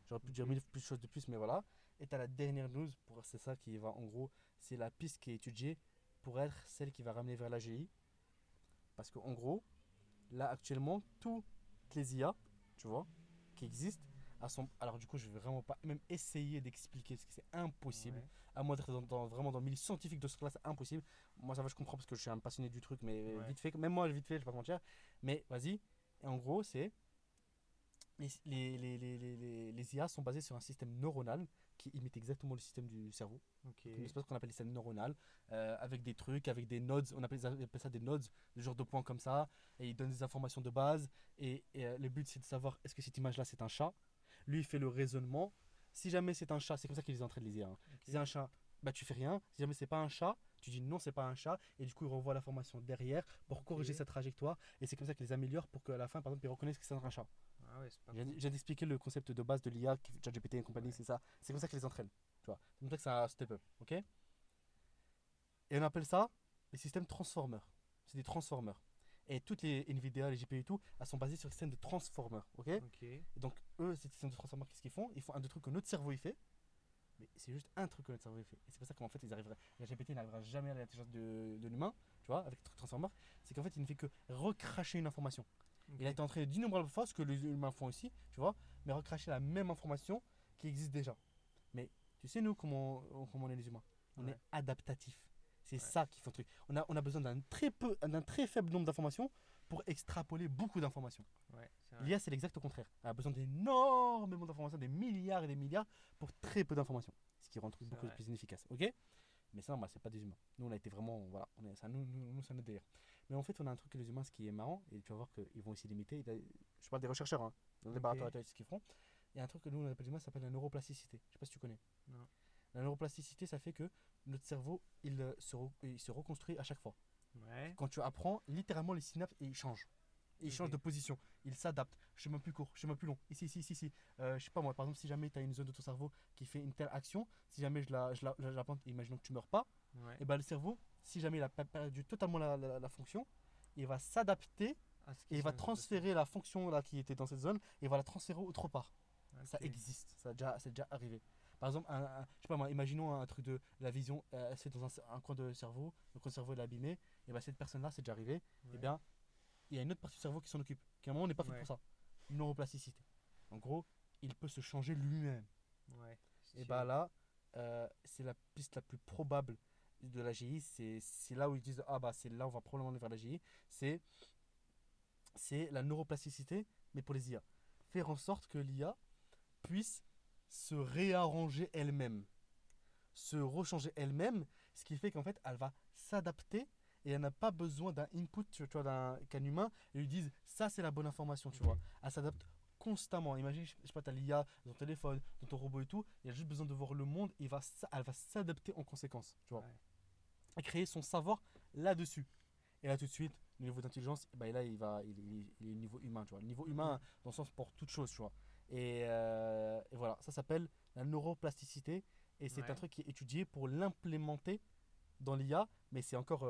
J'aurais pu dire Ok. mille plus de choses de plus, mais voilà. Et t'as la dernière news, c'est ça qui va en gros, c'est la piste qui est étudiée pour être celle qui va ramener vers l'AGI. Parce qu'en gros, là actuellement, toutes les IA, tu vois, qui existent, alors du coup, je vais vraiment pas même essayer d'expliquer parce que c'est impossible. Ouais. À moins d'être vraiment dans le milieu scientifique de ce truc-là, c'est impossible. Moi, ça va, je comprends parce que je suis un passionné du truc, mais Ouais. vite fait, même moi, vite fait, je vais pas te mentir. Mais vas-y. Et en gros, c'est les IA sont basées sur un système neuronal qui imite exactement le système du cerveau. Ok. Donc une espèce qu'on appelle les systèmes neuronales, avec des trucs, avec des nodes, on appelle ça des nodes, des genres de points comme ça, et ils donnent des informations de base, le but c'est de savoir est-ce que cette image-là c'est un chat. Lui il fait le raisonnement, si jamais c'est un chat, c'est comme ça qu'ils entraînent les IA. Hein. Si c'est un Ok. chat, bah tu fais rien, si jamais c'est pas un chat, tu dis non c'est pas un chat, et du coup il renvoie l'information derrière pour corriger Ok. sa trajectoire, et c'est comme ça qu'ils les améliorent pour qu'à la fin par exemple ils reconnaissent que c'est un chat. Ah ouais, c'est pas J'ai fou. j'ai d'expliquer le concept de base de l'IA, ChatGPT et compagnie, Ouais. c'est ça. C'est comme ça qu'ils les entraînent. Tu vois. C'est comme ça que ça step up. Ok. Et on appelle ça les systèmes transformers. C'est des transformers. Et toutes les NVIDIA, les GPU et tout, elles sont basées sur le système de transformers. Ok. Et Ok. donc, eux, ces systèmes de transformers, qu'est-ce qu'ils font? Ils font un des trucs que notre cerveau il fait. Mais c'est juste un truc que notre cerveau il fait. Et c'est pour ça qu'en fait, la GPT n'arrivera jamais à l'intelligence de l'humain, tu vois, avec le truc transformer. C'est qu'en fait, il ne fait que recracher une information. Ok. Il a été entraîné d'innombrables fois, ce que les humains font aussi, tu vois, mais recracher la même information qui existe déjà. Mais tu sais, nous, comment on est les humains? On est Ouais. adaptatif. C'est Ouais. ça qui fait le truc. On a besoin d'un très faible nombre d'informations pour extrapoler beaucoup d'informations. Ouais, c'est vrai. L'IA, c'est l'exact contraire. Elle a besoin d'énormément d'informations, des milliards et des milliards pour très peu d'informations. Ce qui rend le truc C'est beaucoup vrai. plus inefficace. Ok. Mais ça, bah, c'est pas des humains. Nous, on a été vraiment. Voilà, nous c'est notre délire. Mais en fait, on a un truc que les humains, ce qui est marrant, et tu vas voir qu'ils vont aussi limiter. Je parle des chercheurs, hein, dans les Ok. laboratoires, ce qu'ils feront. Il y a un truc que nous, on appelle les humains, ça s'appelle la neuroplasticité. Je sais pas si tu connais. Non. La neuroplasticité, ça fait que notre cerveau, il se reconstruit à chaque fois. Ouais. Quand tu apprends, littéralement, les synapses, ils changent. Ils changent Ok. de position. Ils s'adaptent. Chemin plus court, chemin plus long. Ici, ici, ici, ici. Je sais pas moi, par exemple, si jamais tu as une zone de ton cerveau qui fait une telle action, si jamais je la plante, imaginons que tu meurs pas, Ouais. et ben le cerveau, si jamais il a perdu totalement la fonction, il va s'adapter Ah, ce et qui il va vient de se passer. transférer la fonction là qui était dans cette zone et il va la transférer autre part. Ça Ok. existe, c'est déjà arrivé. Par exemple, je sais pas moi, imaginons un truc de la vision, c'est dans un coin de cerveau, le coin de cerveau est abîmé, et ben cette personne-là, c'est déjà arrivé, et Ouais. bien il y a une autre partie du cerveau qui s'en occupe, qui à un moment n'est pas faite Ouais. pour ça. Une neuroplasticité. En gros, il peut se changer lui-même. Ouais. Et bah Stylé. là, c'est la piste la plus probable de l'AGI. C'est là où ils disent ah bah c'est là où on va probablement aller vers l'AGI. C'est la neuroplasticité, mais pour les IA. Faire en sorte que l'IA puisse se réarranger elle-même, se rechanger elle-même, ce qui fait qu'en fait elle va s'adapter et elle n'a pas besoin d'un input tu vois, qu'un humain et lui dise ça c'est la bonne information tu Ok. vois. Elle s'adapte constamment. Imagine, je sais pas, t'as l'IA dans ton téléphone, dans ton robot et tout. Il a juste besoin de voir le monde et elle va s'adapter en conséquence. Tu vois. Ouais. Et créer son savoir là-dessus. Et là, tout de suite, le niveau d'intelligence, bah, là, il est au niveau humain. Tu vois. Le niveau humain, dans le sens pour toute chose. Tu vois. Et voilà, ça s'appelle la neuroplasticité. Et c'est Ouais. un truc qui est étudié pour l'implémenter dans l'IA. Mais c'est encore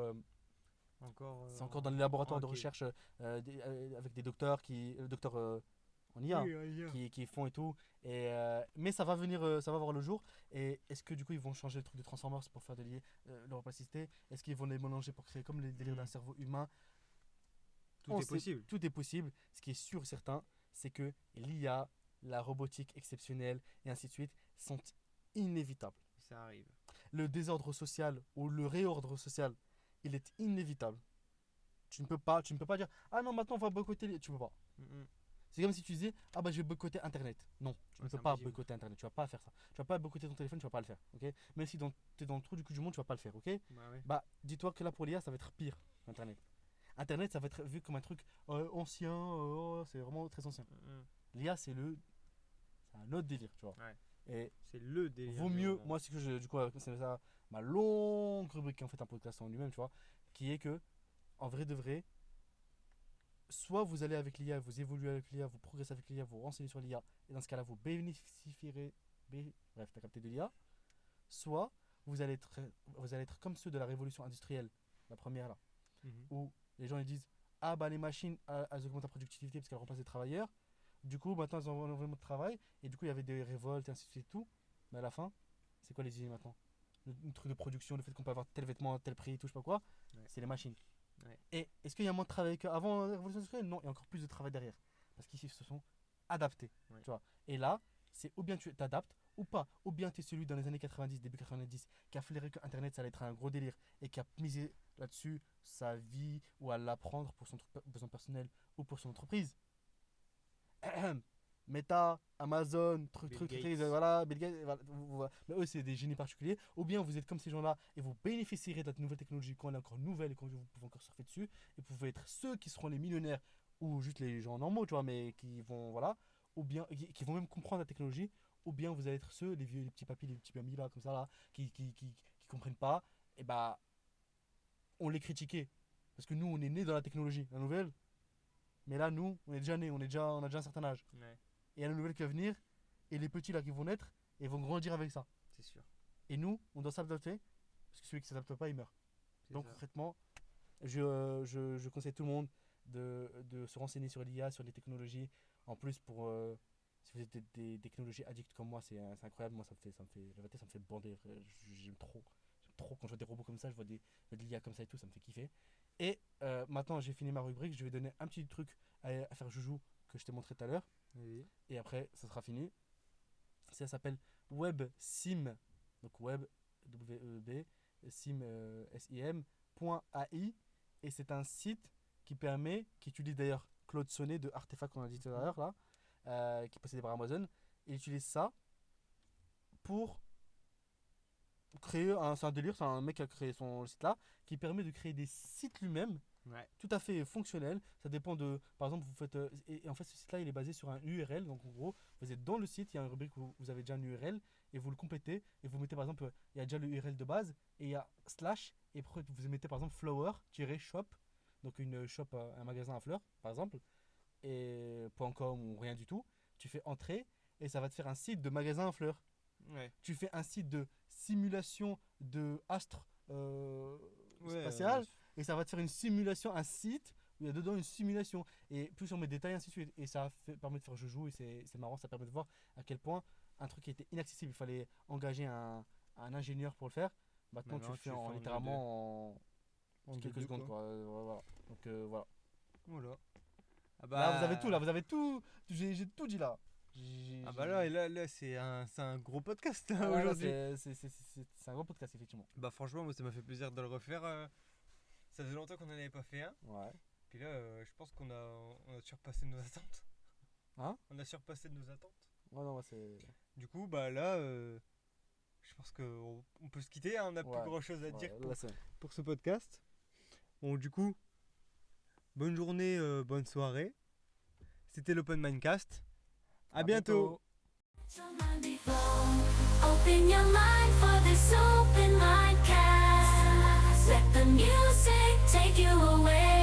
dans les laboratoires de ok. recherche avec des docteurs docteurs en IA Oui, ailleurs. qui font et tout. Mais ça va voir le jour. Et est-ce que du coup ils vont changer le truc de Transformers pour faire de l'europlasticité? Est-ce qu'ils vont les mélanger pour créer comme les délires d'un cerveau humain? Tout est possible. Tout est possible. Ce qui est sûr et certain, c'est que l'IA, la robotique exceptionnelle et ainsi de suite sont inévitables. Ça arrive. Le désordre social ou le réordre social, il est inévitable. Tu ne peux pas dire ah non maintenant on va boycotter tu peux pas. C'est comme si tu disais ah bah je vais boycotter internet. Non, tu ne Ouais, peux c'est pas impossible. boycotter internet, tu vas pas faire ça. Tu vas pas boycotter ton téléphone, tu vas pas le faire, OK? Même si tu es dans le trou du cul du monde, tu vas pas le faire, OK? Bah ouais. Bah dis-toi que là pour l'IA, ça va être pire internet. Internet, ça va être vu comme un truc ancien, c'est vraiment très ancien. L'IA c'est un autre délire, tu vois. Ouais. Et C'est le délire. vaut du mieux, moment. moi, c'est que du coup, c'est ça, ma longue rubrique, en fait, un podcast en lui-même, tu vois, qui est que, en vrai de vrai, soit vous allez avec l'IA, vous évoluez avec l'IA, vous progressez avec l'IA, vous renseignez sur l'IA, et dans ce cas-là, vous bénéficierez, bref, t'as capté de l'IA, soit vous allez être comme ceux de la révolution industrielle, la première là, Mhm. où les gens ils disent, ah bah les machines, elles augmentent la productivité parce qu'elles remplacent les travailleurs, du coup, maintenant, elles ont un environnement de travail, et du coup, il y avait des révoltes, et ainsi de suite, tout, mais à la fin, c'est quoi les usines maintenant? Le truc de production, le fait qu'on peut avoir tel vêtement à tel prix, tout, je sais pas quoi, Ouais. c'est les machines. Ouais. Et est-ce qu'il y a moins de travail qu'avant la révolution industrielle? Non, il y a encore plus de travail derrière. Parce qu'ici, ils se sont adaptés. Ouais. Tu vois. Et là, c'est ou bien tu t'adaptes ou pas. Ou bien tu es celui dans les années 90, début 90, qui a flairé que Internet, ça allait être un gros délire et qui a misé là-dessus sa vie ou à l'apprendre pour son besoin personnel ou pour son entreprise. Meta, Amazon, Bill truc, Gates. voilà, Bill Gates, voilà, mais eux c'est des génies particuliers. Ou bien vous êtes comme ces gens-là et vous bénéficierez de la nouvelle technologie quand elle est encore nouvelle et quand vous pouvez encore surfer dessus. Et vous pouvez être ceux qui seront les millionnaires ou juste les gens normaux, tu vois, mais qui vont, voilà, ou bien qui vont même comprendre la technologie. Ou bien vous allez être ceux, les vieux, les petits papis, les petits mamies là, comme ça là, qui comprennent pas. Et bah, on les critiquait parce que nous on est nés dans la technologie, la nouvelle. Mais là, nous, on est déjà nés, on a déjà un certain âge. Ouais, Et il y a la nouvelle qui va venir, et les petits là qui vont naître, et vont grandir avec ça. c'est sûr. Et nous, on doit s'adapter, parce que celui qui ne s'adapte pas, il meurt. C'est Donc ça. concrètement, je conseille tout le monde de se renseigner sur l'IA, sur les technologies. En plus, si vous êtes des technologies addicts comme moi, c'est incroyable. Moi, la vérité, ça me fait bander. Frère. J'aime trop. J'aime trop quand je vois des robots comme ça, je vois de l'IA comme ça et tout, ça me fait kiffer. Et maintenant, j'ai fini ma rubrique. Je vais donner un petit truc à faire joujou que je t'ai montré tout à l'heure. Oui. Et après, ça sera fini. Ça s'appelle WebSim, donc Web, W-E-B, Sim, SIM.ai. Et c'est un site qui utilise d'ailleurs Claude Sonnet de Artefact qu'on a dit tout à l'heure, là, qui est possédé par Amazon. Il utilise ça pour créer c'est un délire, c'est un mec qui a créé son site là, qui permet de créer des sites lui-même Ouais. tout à fait fonctionnel. Ça dépend de. Par exemple, vous faites. Et en fait, ce site-là, il est basé sur un URL. Donc, en gros, vous êtes dans le site, il y a une rubrique où vous avez déjà un URL et vous le complétez. Et vous mettez, par exemple, il y a déjà le URL de base et il y a slash. Et après, vous mettez, par exemple, flower-shop. Donc, une shop, un magasin à fleurs, par exemple. Et .com ou rien du tout. Tu fais entrer et ça va te faire un site de magasin à fleurs. Ouais. Tu fais un site de simulation de astre Ouais, spatial et ça va te faire une simulation, un site où il y a dedans une simulation et plus on met des détails ainsi de suite et permet de faire joujou et c'est marrant, ça permet de voir à quel point un truc qui était inaccessible, il fallait engager un ingénieur pour le faire. Maintenant tu Maintenant, le fais tu le fais en littéralement en quelques deux, secondes quoi. quoi. Voilà. Donc voilà. Voilà. Ah Là vous avez tout, bah. là vous avez tout, j'ai tout dit là. Ah bah là c'est un gros podcast là, Ah, là, aujourd'hui. c'est un gros podcast effectivement. Bah franchement, moi ça m'a fait plaisir de le refaire. Ça faisait longtemps qu'on n'en avait pas fait un. Ouais. Puis là, je pense on a surpassé nos attentes. Hein? On a surpassé nos attentes. Ouais non, c'est Du coup, bah là, je pense qu'on peut se quitter, hein, on n'a plus ouais. grand chose à dire Là, c'est pour ce podcast. Bon, du coup, bonne journée, bonne soirée. C'était l'Open Mindcast. À bientôt. Open your mind for this open mind cast. Let the music take you away.